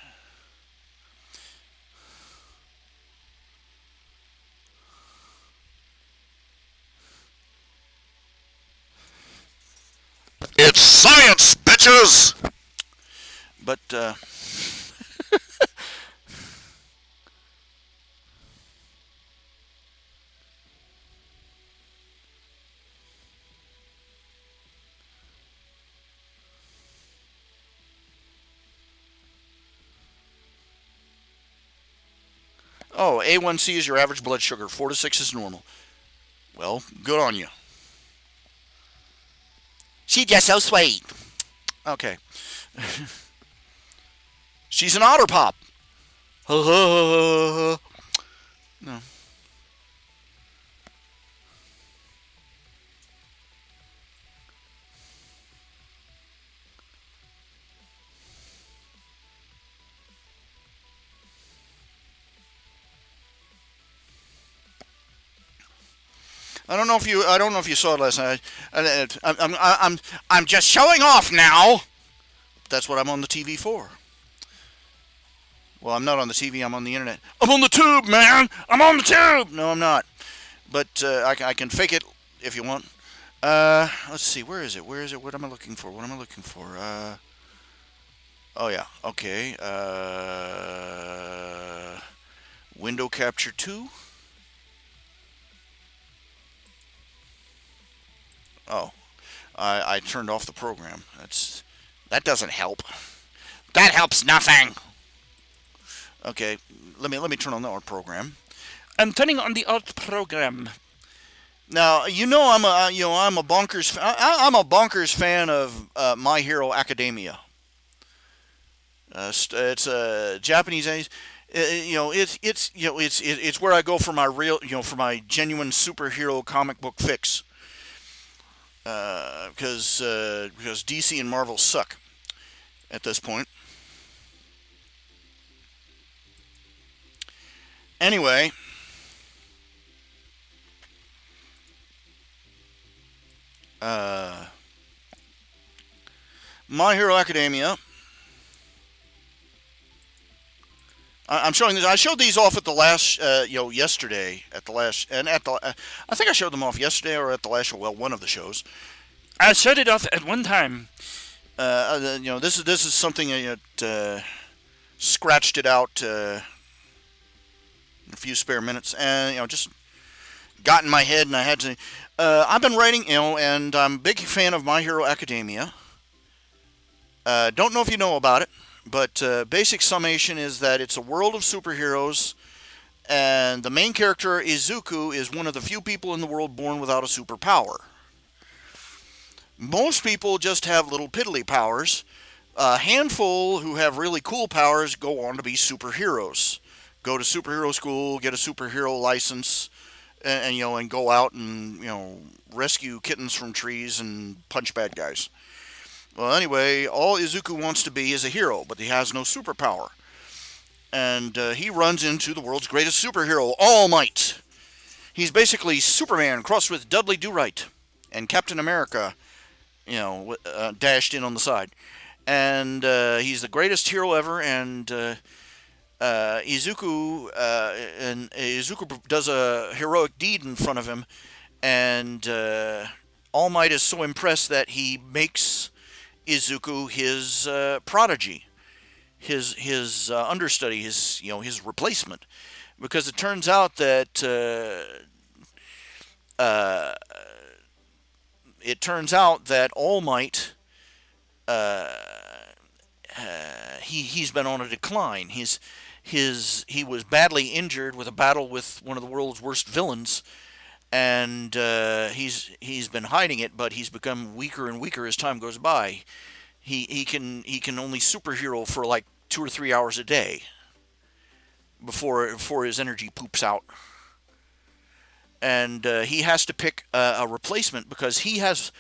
S1: It's science, bitches! But oh, A1C is your average blood sugar. 4 to 6 is normal. Well, good on you. She's just so sweet. Okay. She's an otter pop. No. I don't know if you saw it last night. I'm just showing off now. That's what I'm on the TV for. Well, I'm not on the TV. I'm on the internet. I'm on the tube, man. I'm on the tube. No, I'm not. But I can fake it if you want. Let's see. Where is it? Where is it? What am I looking for? What am I looking for? Oh yeah. Okay. Window capture 2. Oh, I turned off the program. That doesn't help. That helps nothing. Okay, let me turn on the art program. I'm turning on the art program. Now I'm a bonkers I'm a bonkers fan of My Hero Academia. It's Japanese. It's where I go for my real for my genuine superhero comic book fix. Because DC and Marvel suck at this point. Anyway, uh, My Hero Academia. I'm showing this. I showed these off at the last, yesterday at the last, and at the. I think I showed them off yesterday or at the last show. Well, one of the shows. I showed it off at one time. This is something that scratched it out in a few spare minutes, and just got in my head, and I had to. I've been writing, and I'm a big fan of My Hero Academia. Don't know if you know about it, but basic summation is that it's a world of superheroes, and the main character, Izuku, is one of the few people in the world born without a superpower. Most people just have little piddly powers. A handful who have really cool powers go on to be superheroes. Go to superhero school, get a superhero license, and go out and rescue kittens from trees and punch bad guys. Well, anyway, all Izuku wants to be is a hero, but he has no superpower. And he runs into the world's greatest superhero, All Might. He's basically Superman crossed with Dudley Do-Right and Captain America, dashed in on the side. And he's the greatest hero ever, and Izuku does a heroic deed in front of him, and All Might is so impressed that he makes Izuku his prodigy, his understudy, his replacement, because it turns out that All Might he's been on a decline. He was badly injured with a battle with one of the world's worst villains, and he's been hiding it, but he's become weaker and weaker as time goes by. He can only superhero for like 2 or 3 hours a day before his energy poops out, and he has to pick a replacement because he has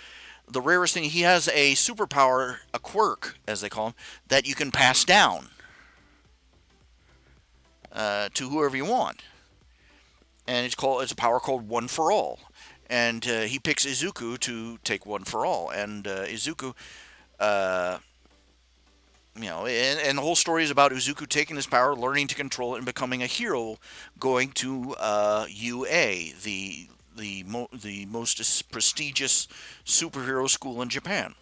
S1: the rarest thing. He has a superpower, a quirk as they call him, that you can pass down to whoever you want, and it's a power called One for All, and he picks Izuku to take One for All, and Izuku, and the whole story is about Izuku taking this power, learning to control it, and becoming a hero, going to UA, the most prestigious superhero school in Japan.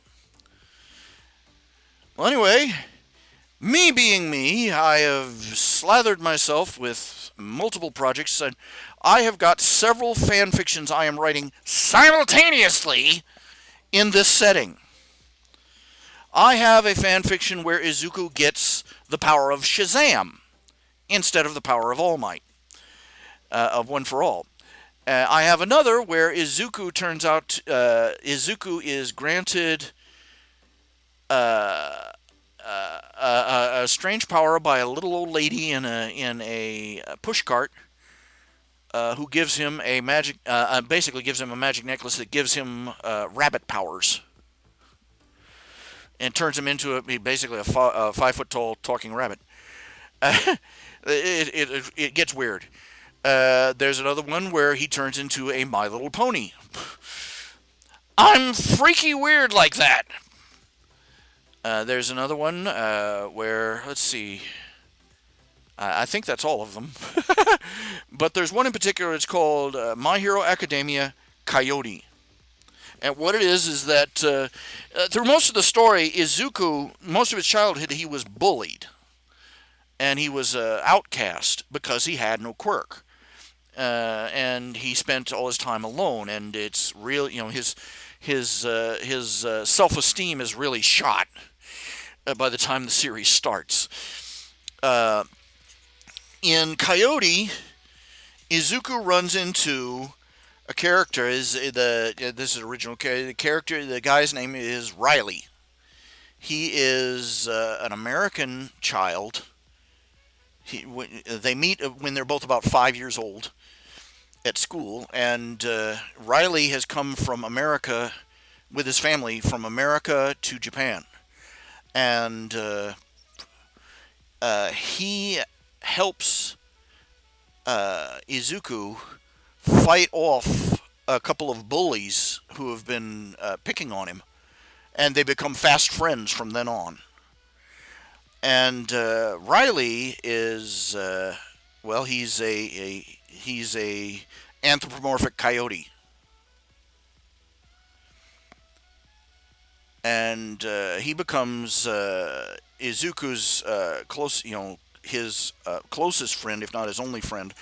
S1: Well, anyway, Me being me, I have slathered myself with multiple projects, and I have got several fan fictions I am writing simultaneously in this setting. I have a fan fiction where Izuku gets the power of Shazam instead of the power of All Might, of One for All. I have another where Izuku turns out Izuku is granted a strange power by a little old lady in a pushcart, who gives him a magic basically gives him a magic necklace that gives him rabbit powers and turns him into basically a 5 foot tall talking rabbit. It gets weird. There's another one where he turns into a My Little Pony. I'm freaky weird like that. There's another one where, let's see, I think that's all of them. But there's one in particular, it's called My Hero Academia Coyote. And what it is that through most of the story, Izuku, most of his childhood, he was bullied. And he was outcast because he had no quirk. And he spent all his time alone. And it's real, his self-esteem is really shot by the time the series starts. In Coyote, Izuku runs into a character. This is original character. The guy's name is Riley. He is an American child. They meet when they're both about 5 years old at school, and Riley has come from America with his family from America to Japan, and he helps Izuku fight off a couple of bullies who have been picking on him, and they become fast friends from then on. And Riley is he's a anthropomorphic coyote, and he becomes Izuku's his closest friend, if not his only friend.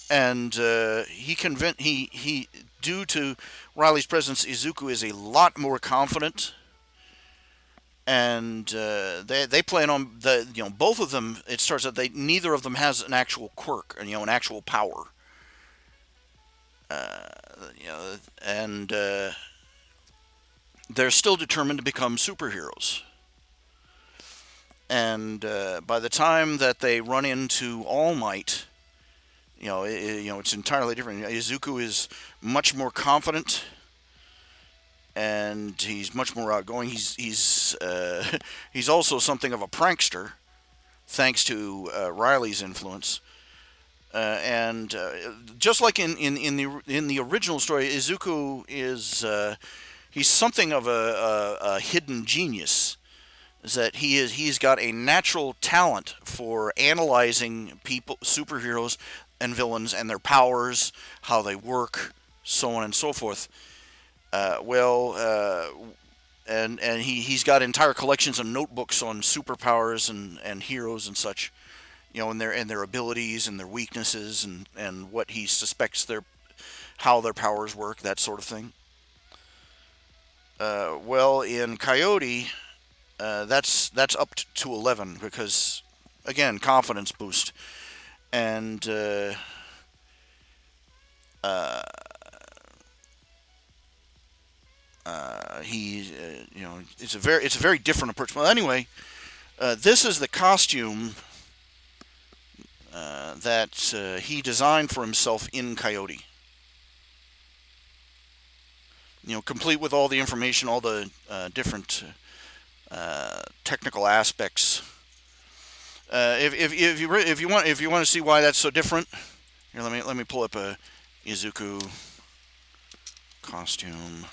S1: And he due to Riley's presence, Izuku is a lot more confident. And they plan on both of them. It starts that neither of them has an actual quirk, an actual power. And they're still determined to become superheroes. And by the time that they run into All Might, it's entirely different. Izuku is much more confident, and he's much more outgoing. He's also something of a prankster, thanks to Riley's influence. And just like in the original story, Izuku is he's something of a hidden genius. Is that he's got a natural talent for analyzing people, superheroes, and villains, and their powers, how they work, so on and so forth. And he's got entire collections of notebooks on superpowers and heroes and such, and their abilities and their weaknesses and what he suspects how their powers work, that sort of thing. In Coyote, that's up to 11 because, again, confidence boost, and it's a very different approach. Well, anyway, this is the costume that he designed for himself in Coyote. Complete with all the information, all the different technical aspects. If you want to see why that's so different, here let me pull up a Izuku costume.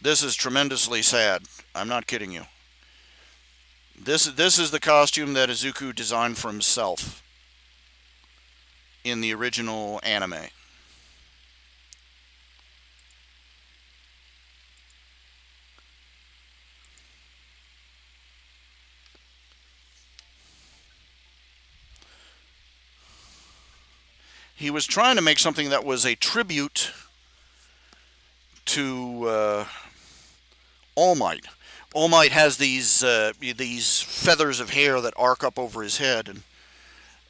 S1: This is tremendously sad. I'm not kidding you. This is the costume that Izuku designed for himself in the original anime. He was trying to make something that was a tribute to All Might. All Might has these feathers of hair that arc up over his head,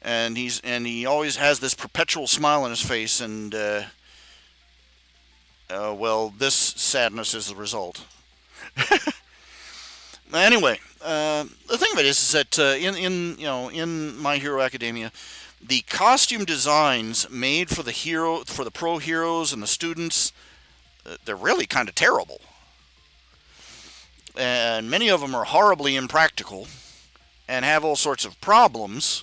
S1: and he always has this perpetual smile on his face, and well, this sadness is the result. Anyway, the thing of it is that in My Hero Academia, the costume designs made for the pro heroes and the students, they're really kind of terrible, and many of them are horribly impractical and have all sorts of problems.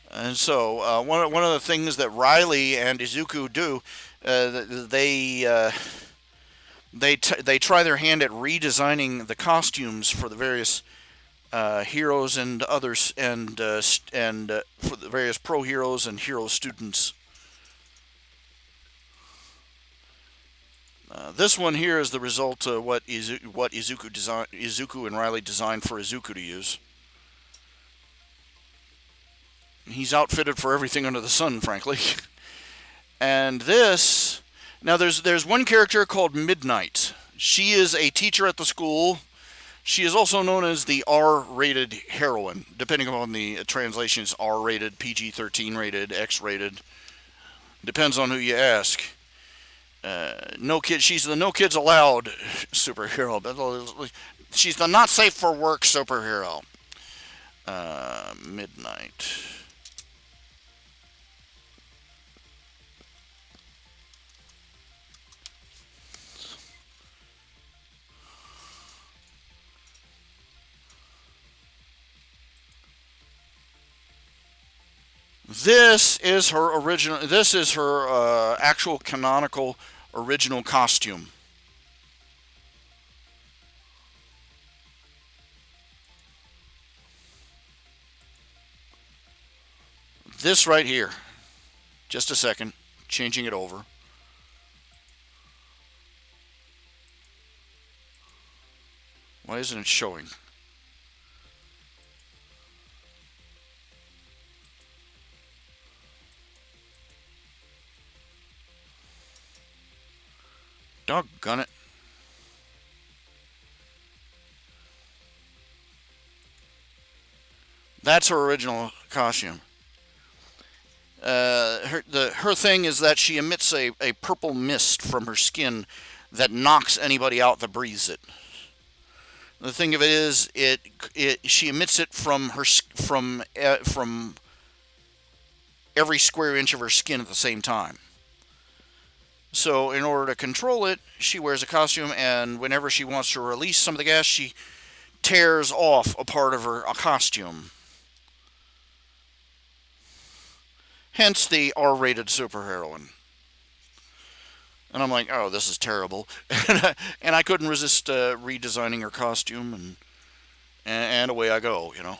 S1: And so one of the things that Riley and Izuku do, they try their hand at redesigning the costumes for the various heroes and others, and for the various pro heroes and hero students. This one here is the result of what Izuku and Riley designed for Izuku to use. He's outfitted for everything under the sun, frankly. And this, now there's one character called Midnight. She is a teacher at the school. She is also known as the R-rated heroine, depending upon the translations. R-rated, PG-13 rated, X-rated. Depends on who you ask. No kid. She's the no kids allowed superhero. She's the not safe for work superhero. Midnight. This is her original. This is her actual canonical original costume. This right here. Just a second. Changing it over. Why isn't it showing? Doggone it. That's her original costume. Her thing is that she emits a purple mist from her skin that knocks anybody out that breathes it. The thing of it is, she emits it from every square inch of her skin at the same time. So in order to control it, she wears a costume, and whenever she wants to release some of the gas, she tears off a part of her costume. Hence the R-rated superheroine. And I'm like, oh, this is terrible. And I couldn't resist redesigning her costume, and away I go, you know.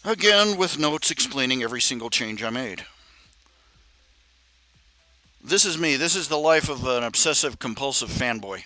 S1: Again, with notes explaining every single change I made. This is me. This is the life of an obsessive compulsive fanboy.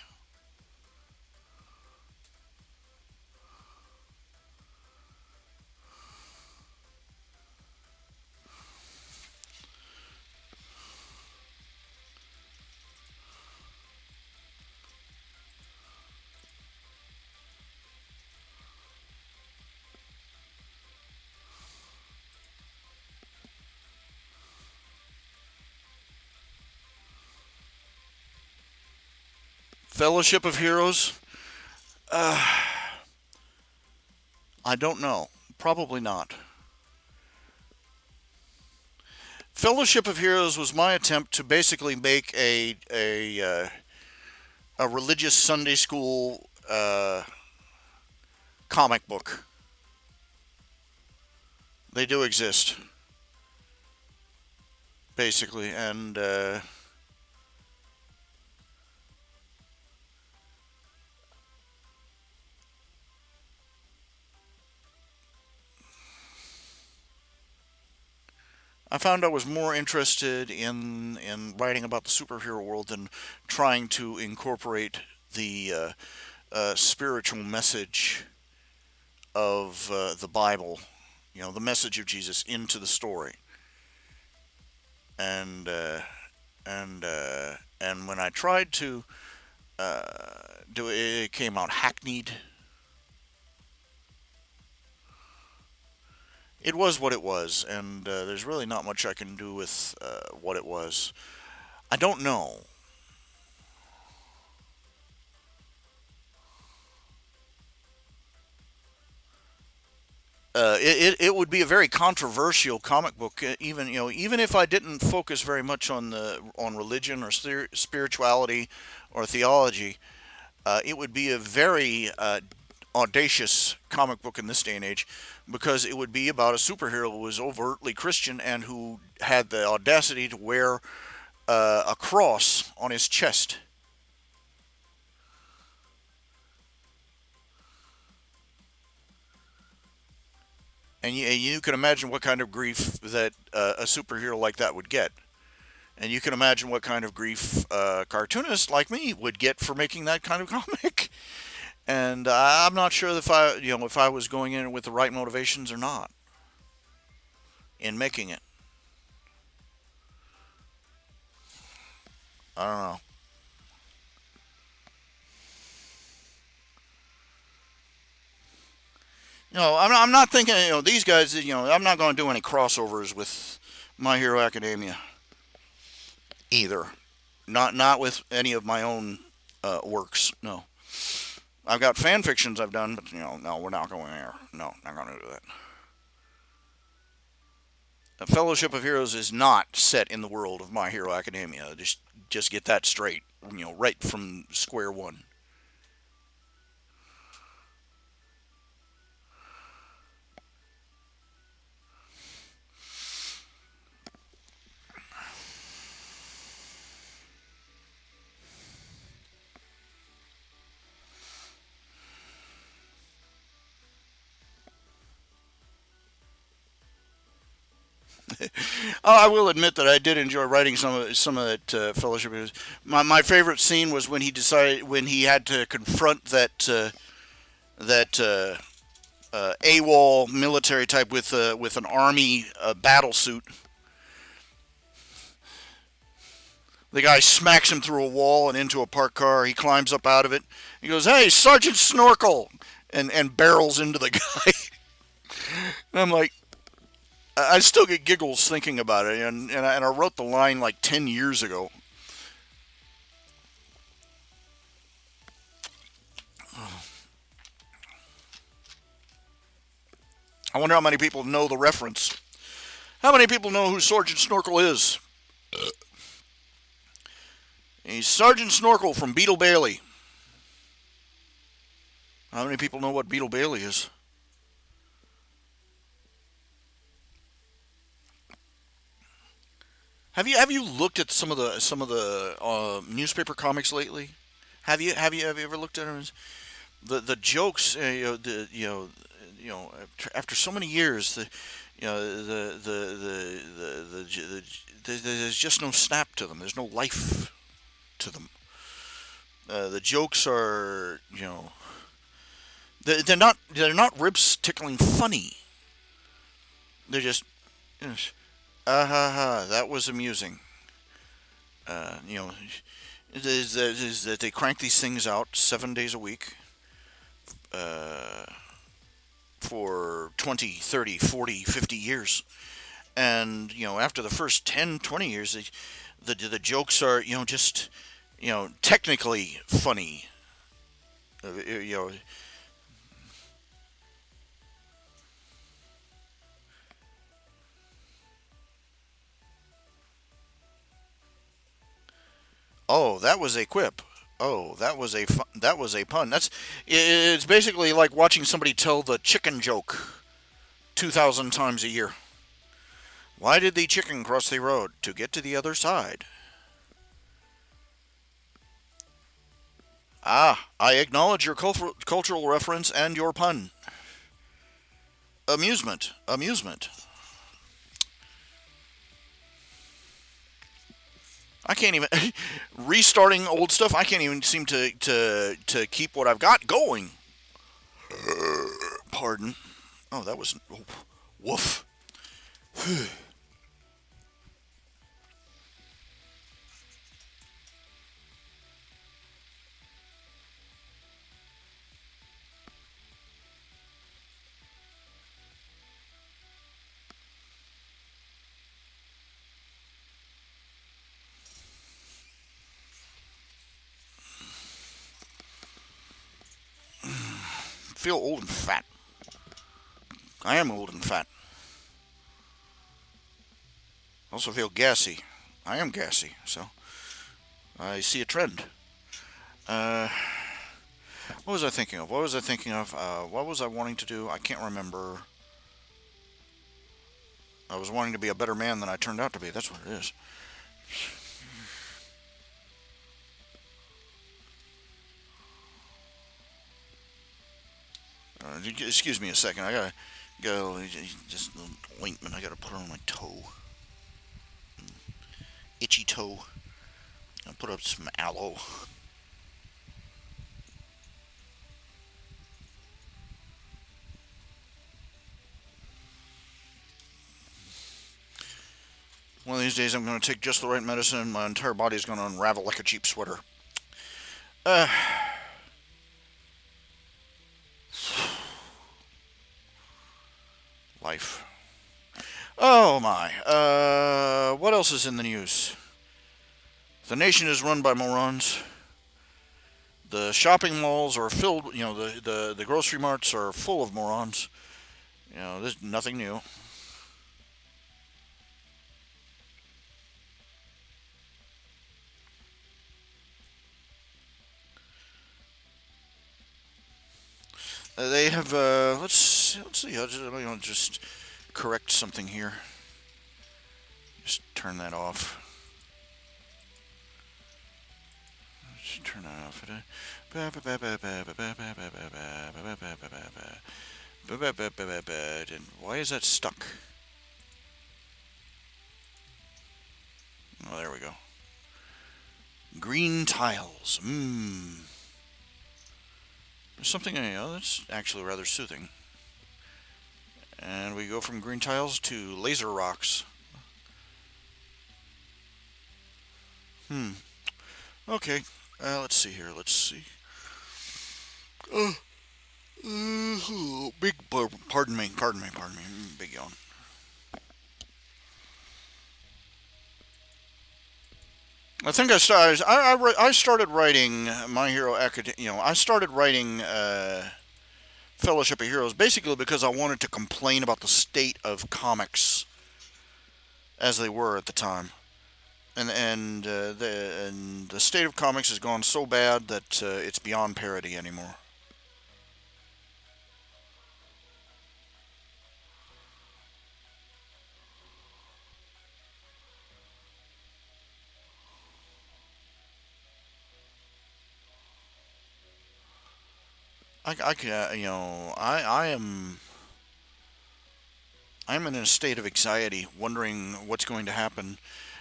S1: Fellowship of Heroes? I don't know. Probably not. Fellowship of Heroes was my attempt to basically make a religious Sunday school comic book. They do exist, basically, and I found I was more interested in writing about the superhero world than trying to incorporate the spiritual message of the Bible, the message of Jesus into the story. And and when I tried to do it, it came out hackneyed. It was what it was, and there's really not much I can do with what it was. I don't know. It would be a very controversial comic book, even even if I didn't focus very much on religion or spirituality or theology. It would be a very audacious comic book in this day and age because it would be about a superhero who was overtly Christian and who had the audacity to wear a cross on his chest. And you can imagine what kind of grief that a superhero like that would get. And you can imagine what kind of grief a cartoonist like me would get for making that kind of comic. And I'm not sure if I was going in with the right motivations or not in making it. I don't know. I'm not thinking. These guys. I'm not going to do any crossovers with My Hero Academia either. Not with any of my own works. No. I've got fan fictions I've done, but no, we're not going there. No, not going to do that. The Fellowship of Heroes is not set in the world of My Hero Academia. Just get that straight. Right from square one. I will admit that I did enjoy writing some of that Fellowship. My favorite scene was when he had to confront that AWOL military type with an army battle suit. The guy smacks him through a wall and into a parked car. He climbs up out of it. He goes, "Hey, Sergeant Snorkel!" and barrels into the guy. And I'm like, I still get giggles thinking about it, and I wrote the line like 10 years ago. I wonder how many people know the reference. How many people know who Sergeant Snorkel is? He's Sergeant Snorkel from Beetle Bailey. How many people know what Beetle Bailey is? Have you looked at some of the newspaper comics lately? Have you ever looked at them? The jokes, after so many years, there's just no snap to them. There's no life to them. The jokes are, they're not ribs tickling funny. They're just, yes, ah ha ha, that was amusing. You know, is that they crank these things out 7 days a week uh, for 20, 30, 40, 50 years. And, after the first 10, 20 years, the jokes are, just, technically funny. You know, oh, that was a quip. Oh, that was a pun. It's basically like watching somebody tell the chicken joke 2,000 times a year. Why did the chicken cross the road? To get to the other side. Ah, I acknowledge your cultural reference and your pun. Amusement, amusement. I can't even restarting old stuff. I can't even seem to keep what I've got going. Pardon. Oh, that was woof. Feel old and fat. I am old and fat. Also feel gassy. I am gassy, so I see a trend. Uh, what was I thinking of? What was I thinking of? What was I wanting to do? I can't remember. I was wanting to be a better man than I turned out to be. That's what it is. Excuse me a second. I gotta go. Just ointment. I gotta put on my toe. Itchy toe. I'll put up some aloe. One of these days, I'm going to take just the right medicine, and my entire body is going to unravel like a cheap sweater. Uh, life. Oh my. What else is in the news? The nation is run by morons. The shopping malls are filled. The grocery marts are full of morons. There's nothing new. They have. Let's see. Just correct something here. Just turn that off. Just turn that off. And why is that stuck? Oh, there we go. Green tiles. There's something, that's actually rather soothing. And we go from green tiles to laser rocks. Okay. Let's see here. Let's see. Big. Pardon me. Big yawn. I think I started writing My Hero Academia. I started writing Fellowship of Heroes basically because I wanted to complain about the state of comics as they were at the time, and the state of comics has gone so bad that it's beyond parody anymore. I'm in a state of anxiety, wondering what's going to happen.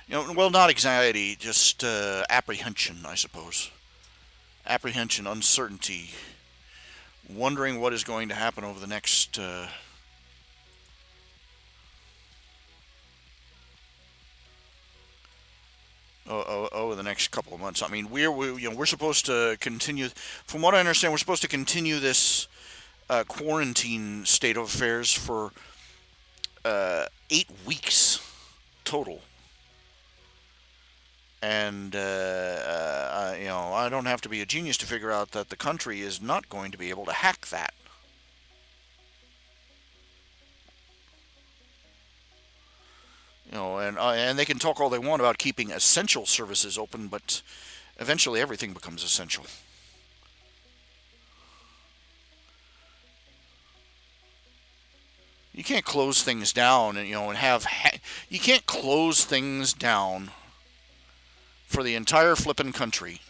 S1: Well, not anxiety, just apprehension, I suppose. Apprehension, uncertainty, wondering what is going to happen over the next over the next couple of months. I mean, we're supposed to continue. From what I understand, we're supposed to continue this quarantine state of affairs for 8 weeks total. And I don't have to be a genius to figure out that the country is not going to be able to hack that. And they can talk all they want about keeping essential services open, but Eventually, everything becomes essential. You can't close things down and you can't close things down for the entire flippin' country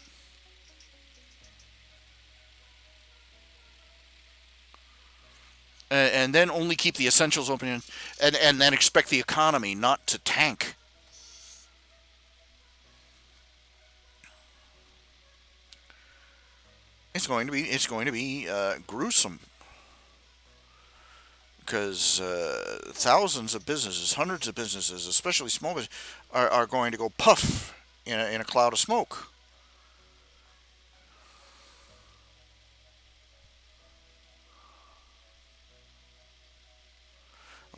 S1: and then only keep the essentials open and then expect the economy not to tank. It's going to be gruesome because thousands of businesses, hundreds of businesses, especially small businesses, are going to go puff in a cloud of smoke.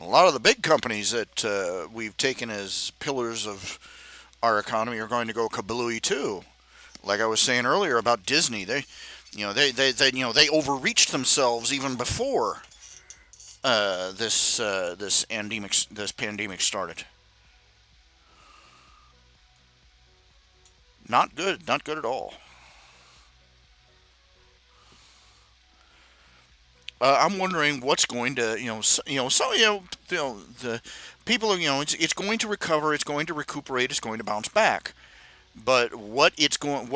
S1: A lot of the big companies that we've taken as pillars of our economy are going to go kablooey too. Like I was saying earlier about Disney, they overreached themselves even before this pandemic started. Not good, not good at all. I'm wondering what's going to the people are it's going to recover, it's going to recuperate, it's going to bounce back. But what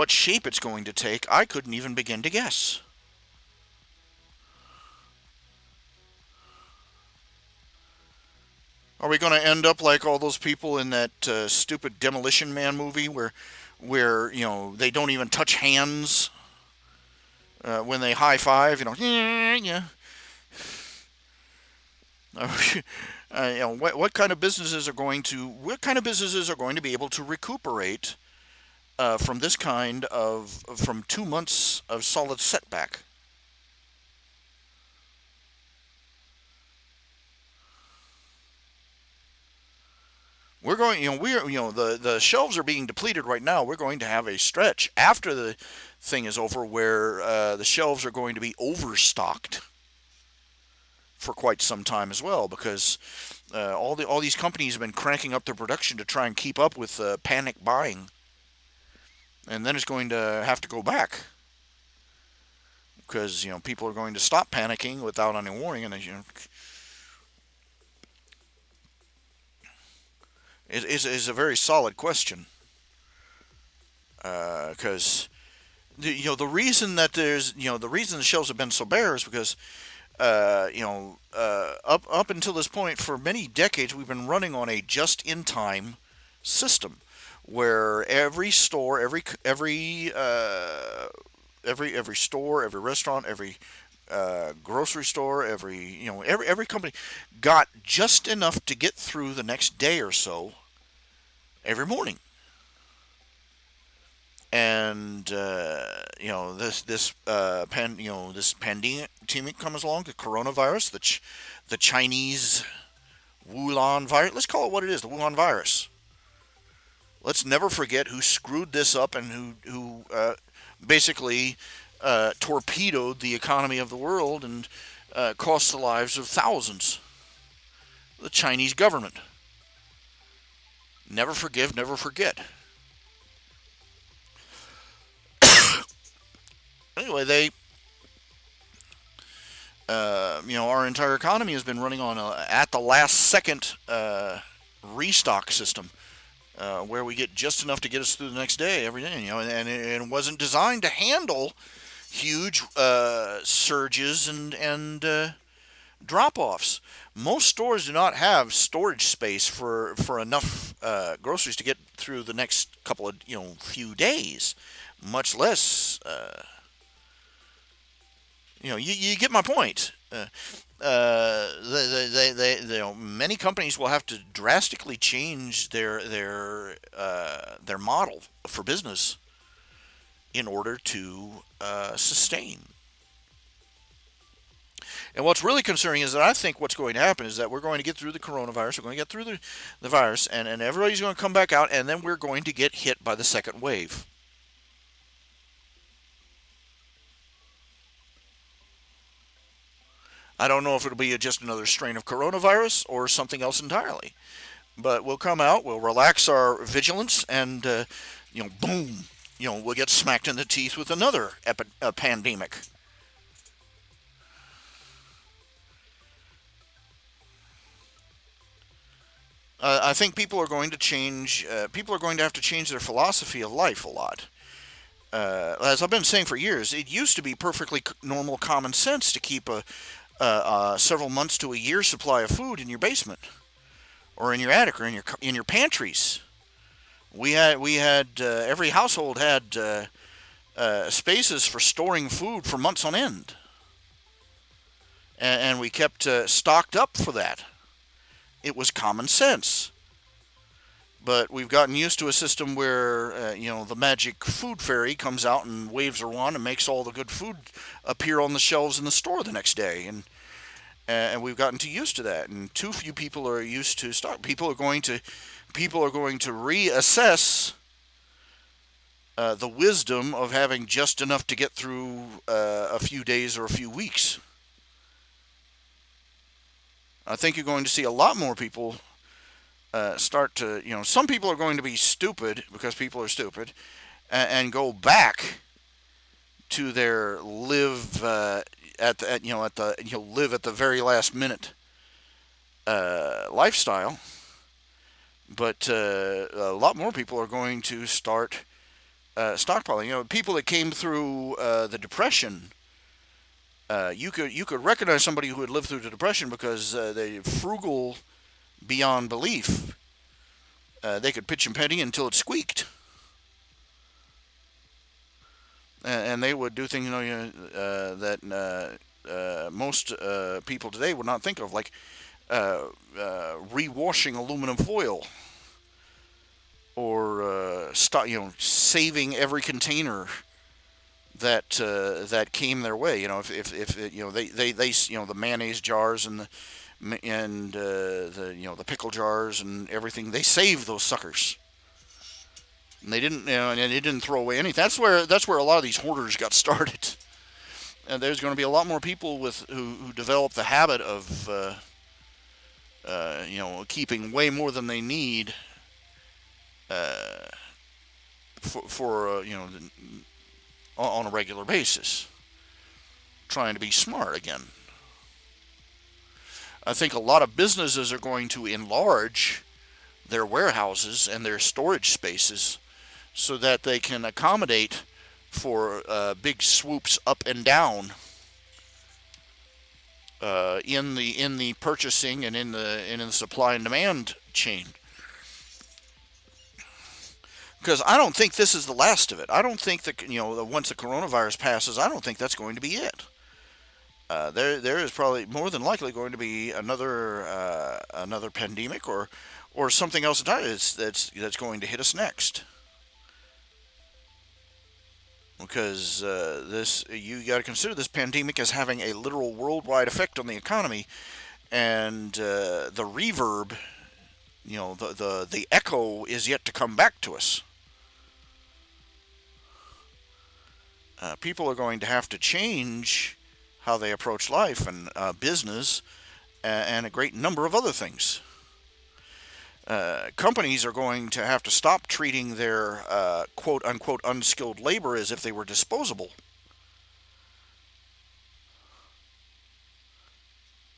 S1: shape it's going to take, I couldn't even begin to guess. Are we going to end up like all those people in that stupid Demolition Man movie where they don't even touch hands when they high five? Yeah, yeah. What kind of businesses are going to be able to recuperate from this kind of from 2 months of solid setback? We're going, the shelves are being depleted right now. We're going to have a stretch after the thing is over where the shelves are going to be overstocked for quite some time as well because all these companies have been cranking up their production to try and keep up with panic buying, and then it's going to have to go back because people are going to stop panicking without any warning, and it is a very solid question because the reason that the reason the shelves have been so bare is because up until this point, for many decades, we've been running on a just-in-time system, where every store, every store, every restaurant, every grocery store, every company got just enough to get through the next day or so every morning. And this pandemic comes along, the coronavirus, the Chinese Wuhan virus. Let's call it what it is, the Wuhan virus. Let's never forget who screwed this up and who basically torpedoed the economy of the world and cost the lives of thousands. The Chinese government. Never forgive, never forget. Anyway, our entire economy has been running on a at the last second restock system, where we get just enough to get us through the next day every day. And it wasn't designed to handle huge surges and drop offs. Most stores do not have storage space for enough groceries to get through the next couple of few days, much less. You get my point. Many companies will have to drastically change their model for business in order to sustain. And what's really concerning is that I think what's going to happen is that we're going to get through the coronavirus, we're going to get through the virus, and everybody's going to come back out, and then we're going to get hit by the second wave. I don't know if it'll be just another strain of coronavirus or something else entirely. But we'll come out, we'll relax our vigilance, and boom. we'll get smacked in the teeth with another pandemic. I think people are going to change. People are going to have to change their philosophy of life a lot. As I've been saying for years, it used to be perfectly normal common sense to keep several months to a year's supply of food in your basement or in your attic or in your pantries. We had every household had spaces for storing food for months on end, and we kept stocked up for that. It was common sense. But we've gotten used to a system where, the magic food fairy comes out and waves her wand and makes all the good food appear on the shelves in the store the next day. And we've gotten too used to that. And too few people are used to stock. People are going to reassess the wisdom of having just enough to get through a few days or a few weeks. I think you're going to see a lot more people start to, some people are going to be stupid because people are stupid, and go back to their live live at the very last minute lifestyle. But a lot more people are going to start stockpiling. People that came through the depression. You could recognize somebody who had lived through the depression because they're frugal beyond belief. They could pitch and penny until it squeaked, and they would do things that most people today would not think of, like rewashing aluminum foil or saving every container that came their way. If the mayonnaise jars and the pickle jars and everything, they saved those suckers. And they didn't, and they didn't throw away anything. That's where a lot of these hoarders got started. And there's going to be a lot more people who develop the habit of keeping way more than they need for on a regular basis, trying to be smart again. I think a lot of businesses are going to enlarge their warehouses and their storage spaces so that they can accommodate for big swoops up and down in the purchasing and in the supply and demand chain. Because I don't think this is the last of it. I don't think that once the coronavirus passes, I don't think that's going to be it. There is probably more than likely going to be another pandemic or something else that's going to hit us next. Because this you got to consider this pandemic as having a literal worldwide effect on the economy, and the reverb, the echo is yet to come back to us. People are going to have to change how they approach life and business and a great number of other things. Companies are going to have to stop treating their quote unquote unskilled labor as if they were disposable.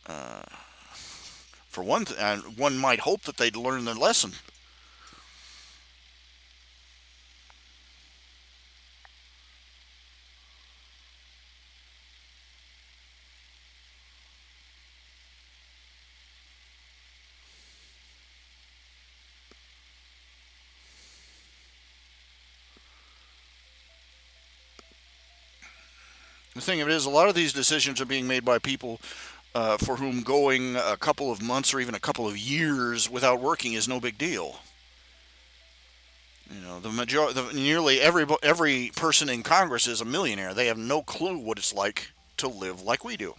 S1: Uh, for and one might hope that they'd learn their lesson. The thing of it is, a lot of these decisions are being made by people for whom going a couple of months or even a couple of years without working is no big deal. Nearly every person in Congress is a millionaire. They have no clue what it's like to live like we do.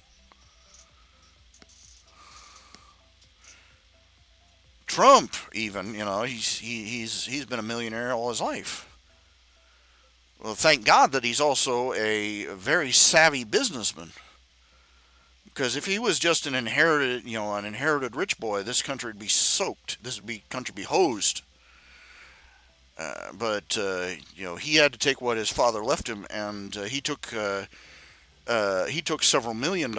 S1: Trump, even, he's been a millionaire all his life. Well, thank God that he's also a very savvy businessman. Because if he was just an inherited rich boy, this country would be soaked. Country would be hosed. But he had to take what his father left him, and he took several $1 million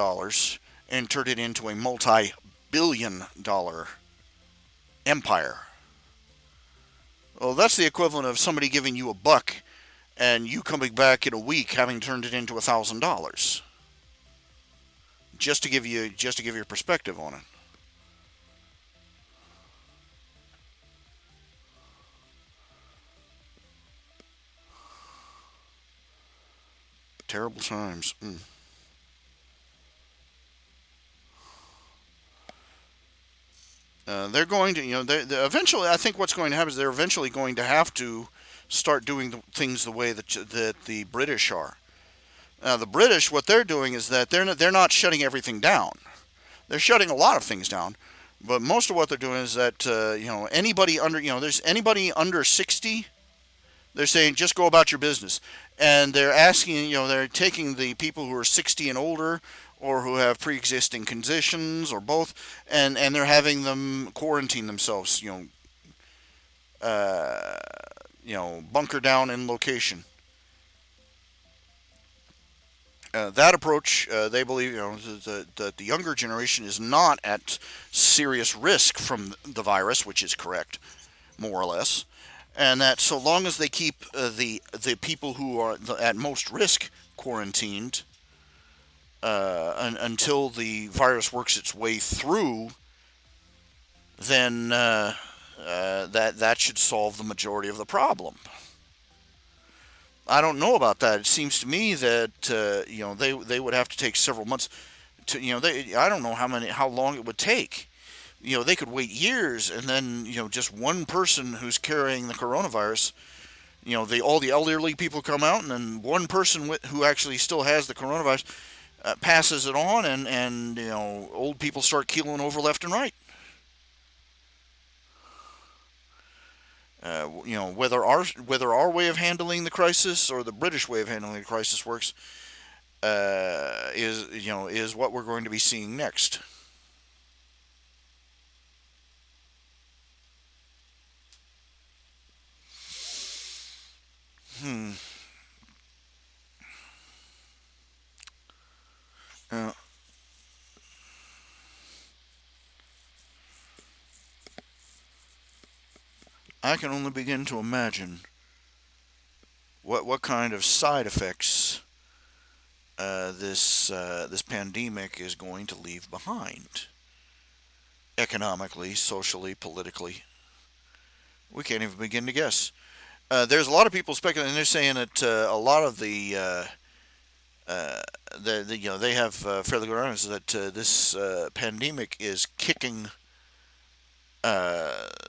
S1: and turned it into a multi-billion-dollar empire. Well, that's the equivalent of somebody giving you a buck and you coming back in a week having turned it into $1,000. Just to give you perspective on it. Terrible times. They're going to, they're eventually. I think what's going to happen is they're eventually going to have to start doing things the way that the British are. The British, what they're doing is that they're not shutting everything down. They're shutting a lot of things down, but most of what they're doing is that anybody under there's anybody under 60. They're saying just go about your business, and they're asking they're taking the people who are 60 and older or who have pre-existing conditions or both, and they're having them quarantine themselves. Uh, bunker down in location. That approach, they believe, the younger generation is not at serious risk from the virus, which is correct, more or less, and that so long as they keep the people who are at most risk quarantined until the virus works its way through, then that should solve the majority of the problem. I don't know about that. It seems to me that they would have to take several months to I don't know how long it would take. They could wait years, and then just one person who's carrying the coronavirus. All the elderly people come out, and then one person who actually still has the coronavirus passes it on, and old people start keeling over left and right. Whether our way of handling the crisis or the British way of handling the crisis works is what we're going to be seeing next. Hmm. Uh, I can only begin to imagine what kind of side effects this pandemic is going to leave behind, economically, socially, politically. We can't even begin to guess. There's a lot of people speculating. They're saying that a lot of uh, they have fairly good arguments that this pandemic is kicking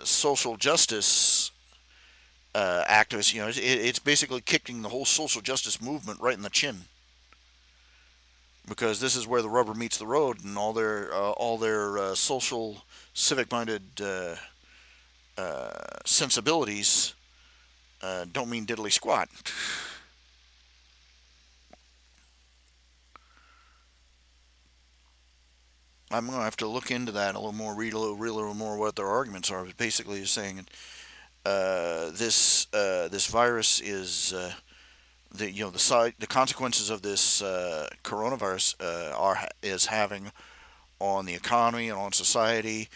S1: social justice activists. It's basically kicking the whole social justice movement right in the chin, because this is where the rubber meets the road, and all their social, civic-minded sensibilities don't mean diddly squat. I'm going to have to look into that a little more, read a little more what their arguments are. But basically, is saying this virus is the consequences of this coronavirus are is having on the economy and on society.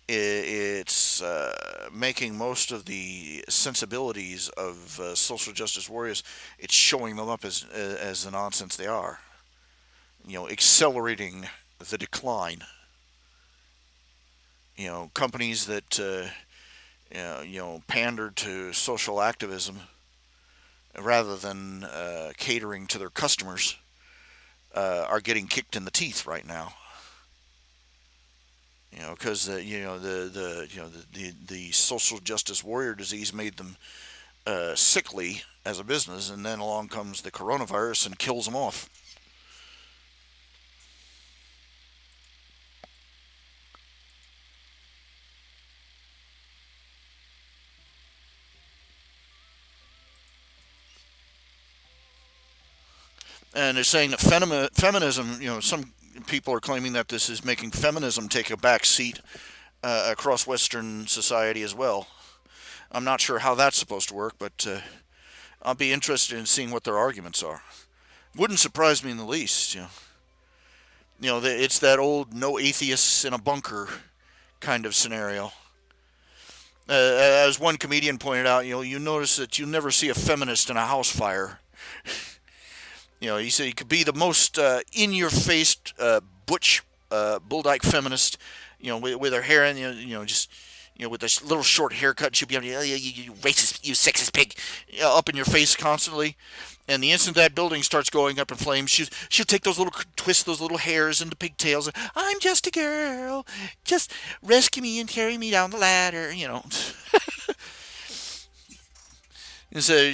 S1: It's making most of the sensibilities of social justice warriors. It's showing them up as the nonsense they are. Accelerating the decline. Companies that pander to social activism rather than catering to their customers are getting kicked in the teeth right now. Because the social justice warrior disease made them sickly as a business, and then along comes the coronavirus and kills them off. And they're saying that feminism, some people are claiming that this is making feminism take a back seat across Western society as well. I'm not sure how that's supposed to work, but I'll be interested in seeing what their arguments are. Wouldn't surprise me in the least. It's that old no atheists in a bunker kind of scenario. As one comedian pointed out, you notice that you never see a feminist in a house fire. He said you could be the most in-your-face butch bulldyke feminist, with her hair and just with this little short haircut, she'll be you racist, you sexist pig, up in your face constantly. And the instant that building starts going up in flames, she'll take those little twist those little hairs into pigtails. I'm just a girl, just rescue me and carry me down the ladder. And so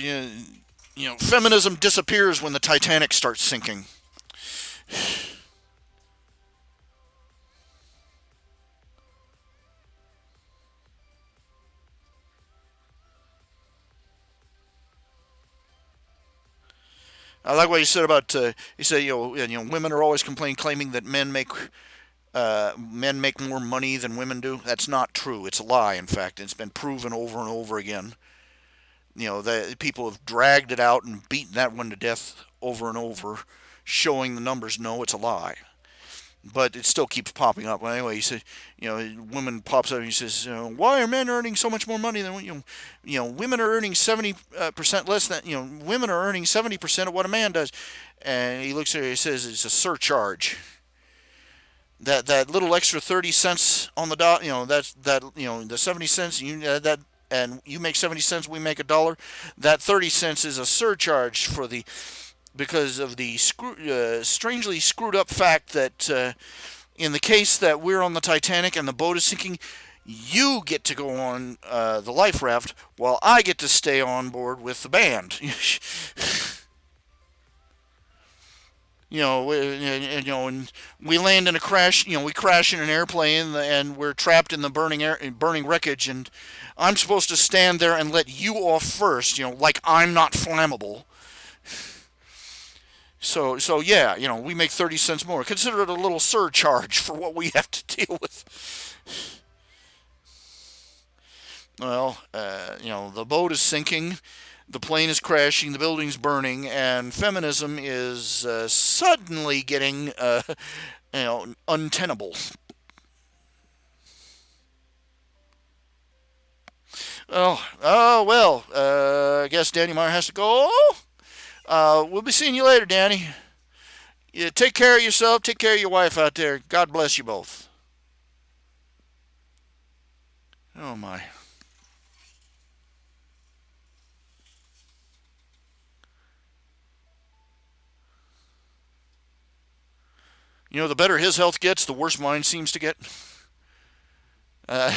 S1: feminism disappears when the Titanic starts sinking. I like what you said about you said women are always claiming that men make more money than women do. That's not true. It's a lie. In fact, it's been proven over and over again. The people have dragged it out and beaten that one to death over and over, showing the numbers. No, it's a lie. But it still keeps popping up. Well, anyway, he said, woman pops up and he says, why are men earning so much more money than women are earning 70% less than women are earning 70% of what a man does, and he looks at her and he says it's a surcharge. That little extra 30 cents on the dot, the 70 cents that. And you make 70 cents, we make $1. That 30 cents is a surcharge because of the strangely screwed up fact that in the case that we're on the Titanic and the boat is sinking, you get to go on the life raft while I get to stay on board with the band. And we land in a crash. We crash in an airplane, and we're trapped in the burning wreckage. And I'm supposed to stand there and let you off first. Like I'm not flammable. So yeah, we make 30 cents more. Consider it a little surcharge for what we have to deal with. Well, the boat is sinking, the plane is crashing, the building's burning, and feminism is suddenly getting, untenable. Well. I guess Danny Meyer has to go. We'll be seeing you later, Danny. Yeah, take care of yourself. Take care of your wife out there. God bless you both. Oh my. The better his health gets, the worse mine seems to get. Uh,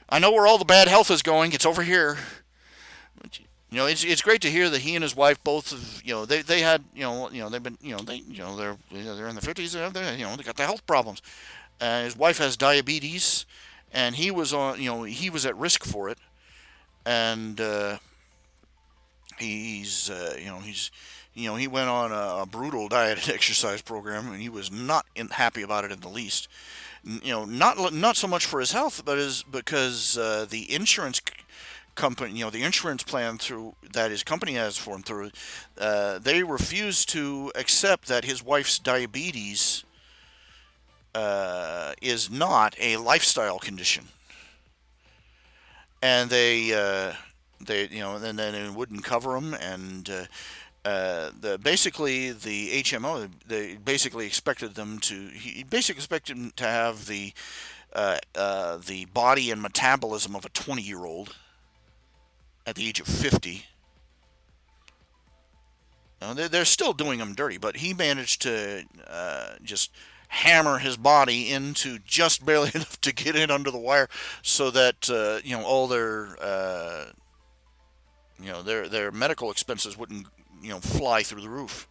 S1: I know where all the bad health is going. It's over here. It's great to hear that he and his wife both have, they had, they've been, they're in the 50s. They got the health problems. His wife has diabetes, and he was he was at risk for it, and he went on a brutal diet and exercise program, and he was not happy about it in the least. Not so much for his health, but is because the insurance company, the insurance plan through that his company has for him through, they refuse to accept that his wife's diabetes is not a lifestyle condition, and then it wouldn't cover him, and basically the HMO they basically expected them to he basically expected him to have the body and metabolism of a 20-year-old at the age of 50. They're still doing him dirty, but he managed to just hammer his body into just barely enough to get in under the wire, so that all their medical expenses wouldn't fly through the roof.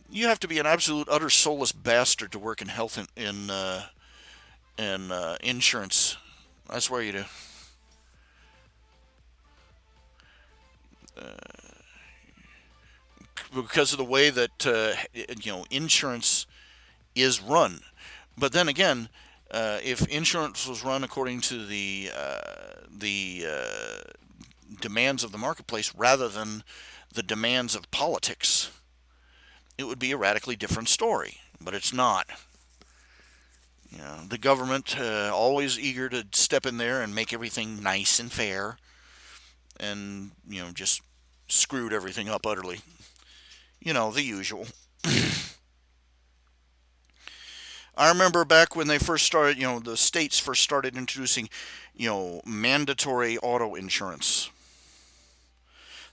S1: You have to be an absolute utter soulless bastard to work in health in insurance. I swear you do. Because of the way that insurance is run. But then again, if insurance was run according to the demands of the marketplace rather than the demands of politics, it would be a radically different story. But it's not. The government always eager to step in there and make everything nice and fair, and just screwed everything up utterly. The usual. I remember back when they first started, the states first started introducing, mandatory auto insurance.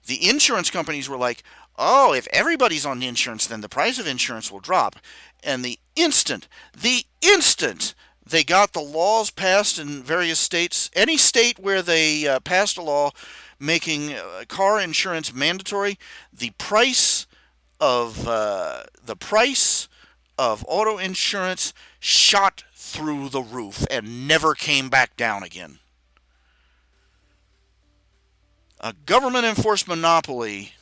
S1: The insurance companies were like, oh, if everybody's on insurance, then the price of insurance will drop. And the instant they got the laws passed in various states, any state where they passed a law making car insurance mandatory, the price of auto insurance shot through the roof and never came back down again. A government enforced monopoly.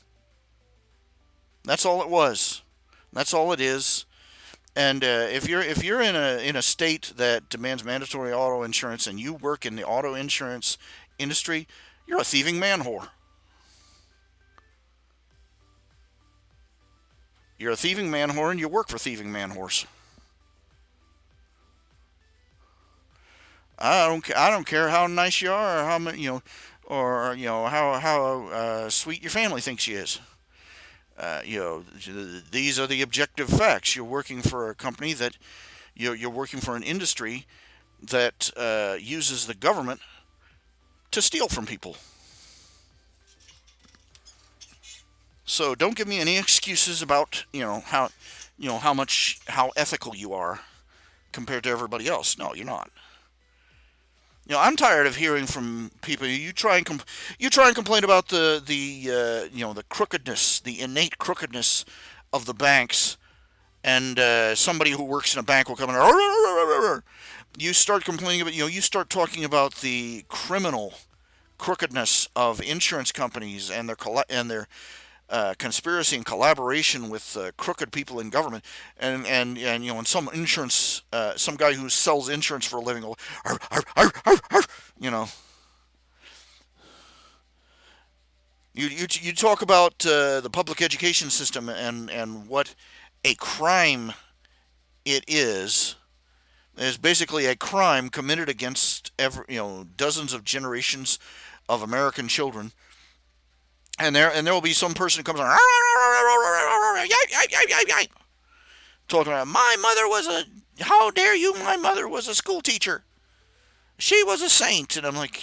S1: That's all it was. That's all it is. And if you're in a state that demands mandatory auto insurance and you work in the auto insurance industry, you're a thieving man whore. You're a thieving man whore and you work for thieving man whores. I don't care how nice you are or how how sweet your family thinks you is. These are the objective facts. You're working for a company that you're working for an industry that uses the government to steal from people. So don't give me any excuses about how ethical you are compared to everybody else. No, you're not. I'm tired of hearing from people. You try and complain about the crookedness, the innate crookedness of the banks, and somebody who works in a bank will come in. You start complaining about you start talking about the criminal crookedness of insurance companies and their conspiracy and collaboration with crooked people in government, and some guy who sells insurance for a living will, "Arr, arr, arr, arr, arr," you know. You talk about the public education system and what a crime it is. It's basically a crime committed against dozens of generations of American children, and there will be some person who comes on talking about my mother was a how dare you, my mother was a school teacher, she was a saint, and I'm like,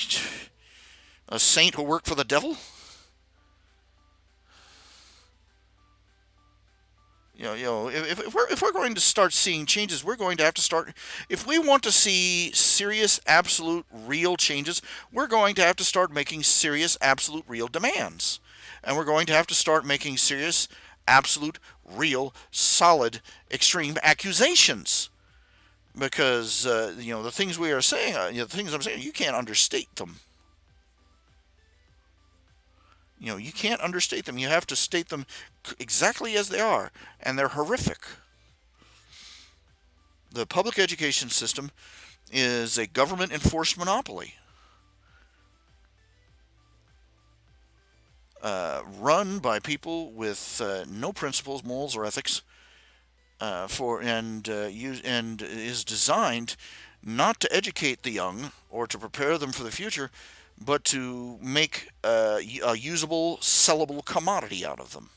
S1: a saint who worked for the devil. If we're going to start seeing changes, we're going to have to start. If we want to see serious, absolute, real changes, we're going to have to start making serious, absolute, real demands, and we're going to have to start making serious, absolute, real, solid, extreme accusations. Because the things we are saying, the things I'm saying, you can't understate them. You can't understate them. You have to state them exactly as they are, and they're horrific. The public education system is a government enforced monopoly, run by people with no principles, morals, or ethics, and is designed not to educate the young or to prepare them for the future, but to make a usable, sellable commodity out of them.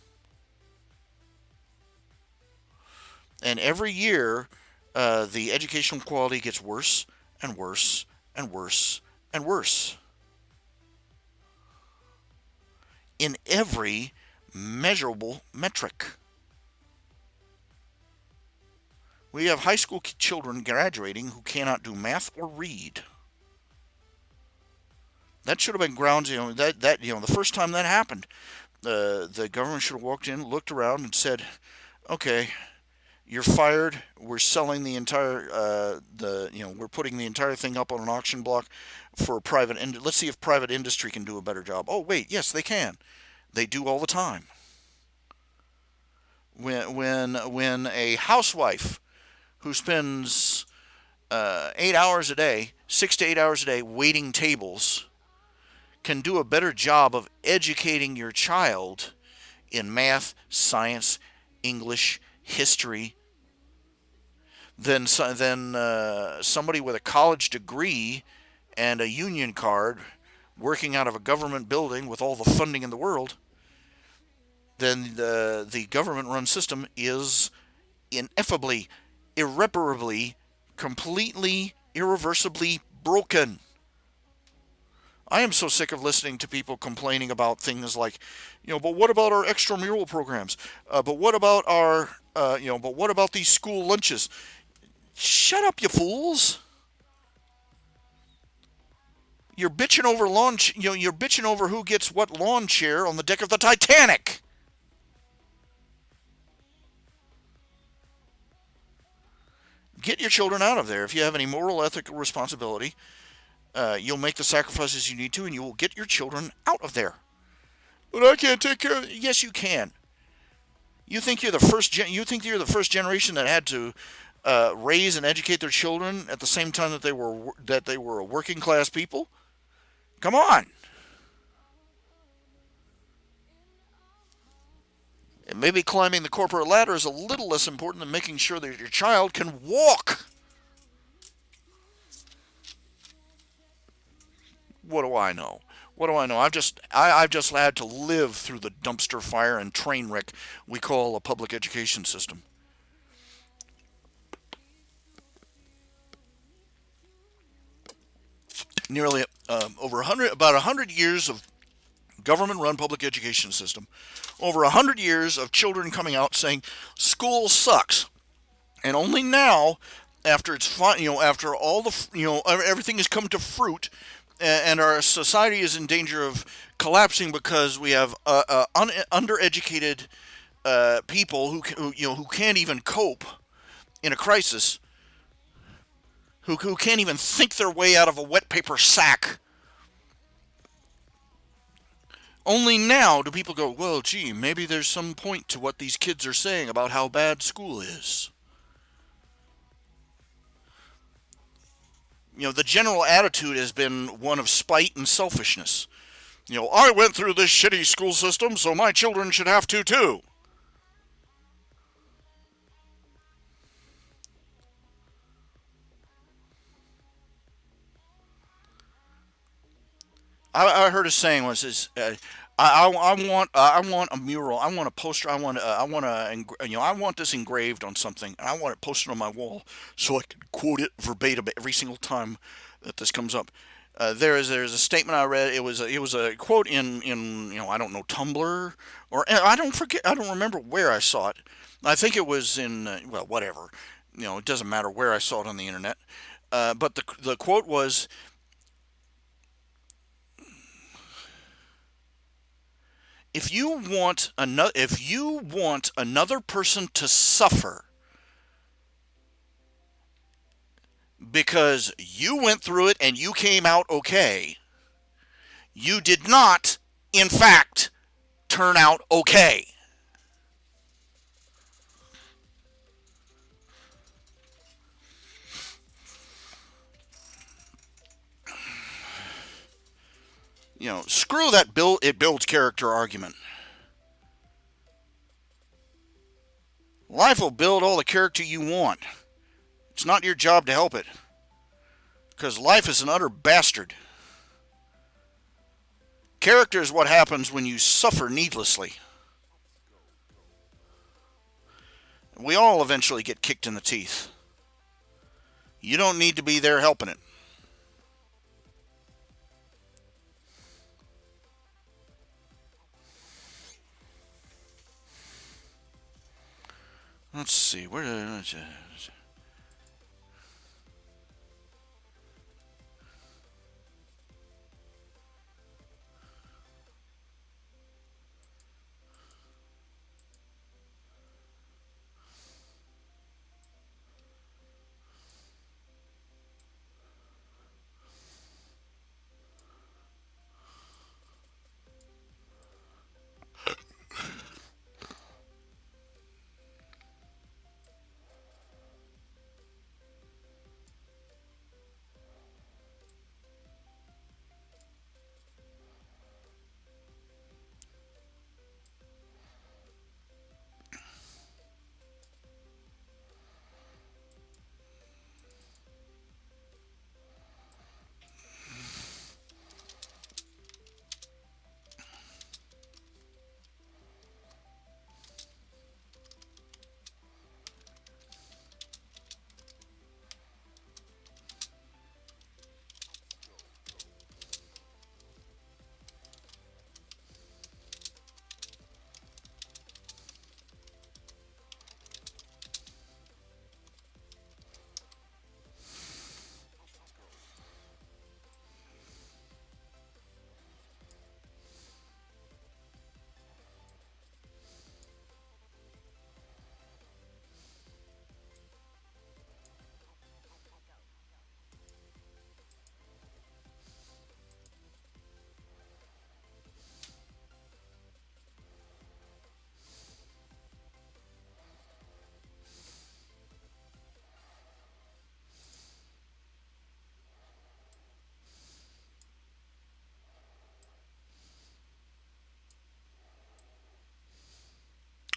S1: And every year, the educational quality gets worse and worse and worse and worse in every measurable metric. We have high school children graduating who cannot do math or read. That should have been grounds, the first time that happened, the government should have walked in, looked around, and said, "Okay, you're fired. We're selling the entire, we're putting the entire thing up on an auction block for private. Let's see if private industry can do a better job." Oh, wait, yes, they can. They do all the time. When a housewife who spends 8 hours a day, 6 to 8 hours a day, waiting tables, can do a better job of educating your child in math, science, English, history than somebody with a college degree and a union card working out of a government building with all the funding in the world. Then the government run system is ineffably, irreparably, completely, irreversibly broken. I am so sick of listening to people complaining about things like, but what about our extramural programs? But what about but what about these school lunches? Shut up, you fools! You're bitching over you're bitching over who gets what lawn chair on the deck of the Titanic. Get your children out of there. If you have any moral, ethical responsibility, you'll make the sacrifices you need to, and you will get your children out of there. But I can't take care of it. Yes, you can. You think you're the first? You think you're the first generation that had to raise and educate their children at the same time that they were working class people? Come on. And maybe climbing the corporate ladder is a little less important than making sure that your child can walk. What do I know? What do I know? I've just had to live through the dumpster fire and train wreck we call a public education system. Nearly about 100 years of government-run public education system, over 100 years of children coming out saying school sucks, and only now, after it's fun, after all the everything has come to fruit, and our society is in danger of collapsing because we have undereducated people who can't even cope in a crisis, who can't even think their way out of a wet paper sack. Only now do people go, well, gee, maybe there's some point to what these kids are saying about how bad school is. The general attitude has been one of spite and selfishness. I went through this shitty school system, so my children should have to too. I heard a saying once I want a mural, I want a poster, I want this engraved on something, and I want it posted on my wall so I can quote it verbatim every single time that this comes up. There's a statement I read. It was a quote in I don't know, Tumblr, or I don't remember where I saw it. I think it was in well, whatever. It doesn't matter where I saw it on the internet. But the quote was, if you want another person to suffer because you went through it and you came out okay, you did not, in fact, turn out okay. Screw that it builds character argument. Life will build all the character you want. It's not your job to help it. Because life is an utter bastard. Character is what happens when you suffer needlessly. We all eventually get kicked in the teeth. You don't need to be there helping it. Let's see. Where did I...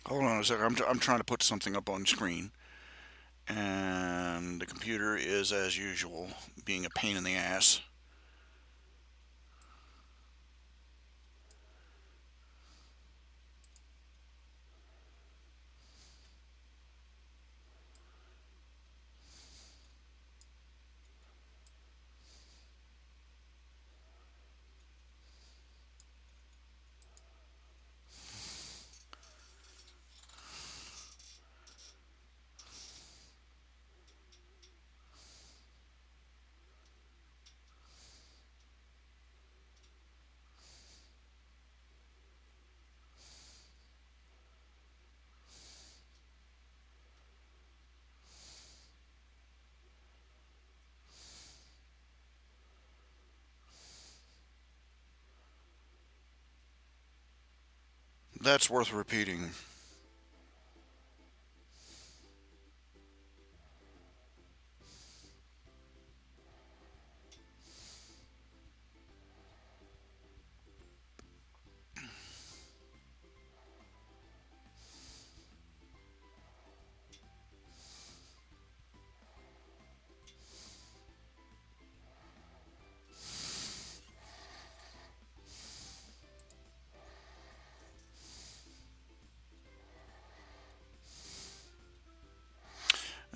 S1: Hold on a second. I'm trying to put something up on screen, and the computer is, as usual, being a pain in the ass. That's worth repeating.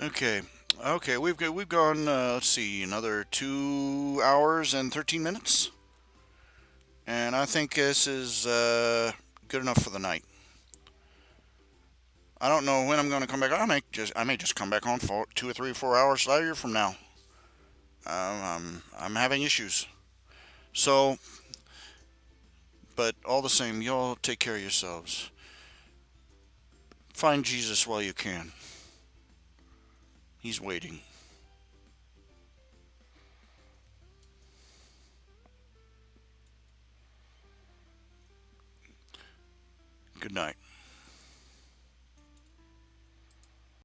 S1: Okay. Okay, we've gone. Let's see, another 2 hours and 13 minutes, and I think this is good enough for the night. I don't know when I'm going to come back. I may just come back on for 2 or 3 or 4 hours later from now. I'm having issues. So, but all the same, y'all take care of yourselves. Find Jesus while you can. He's waiting. Good night.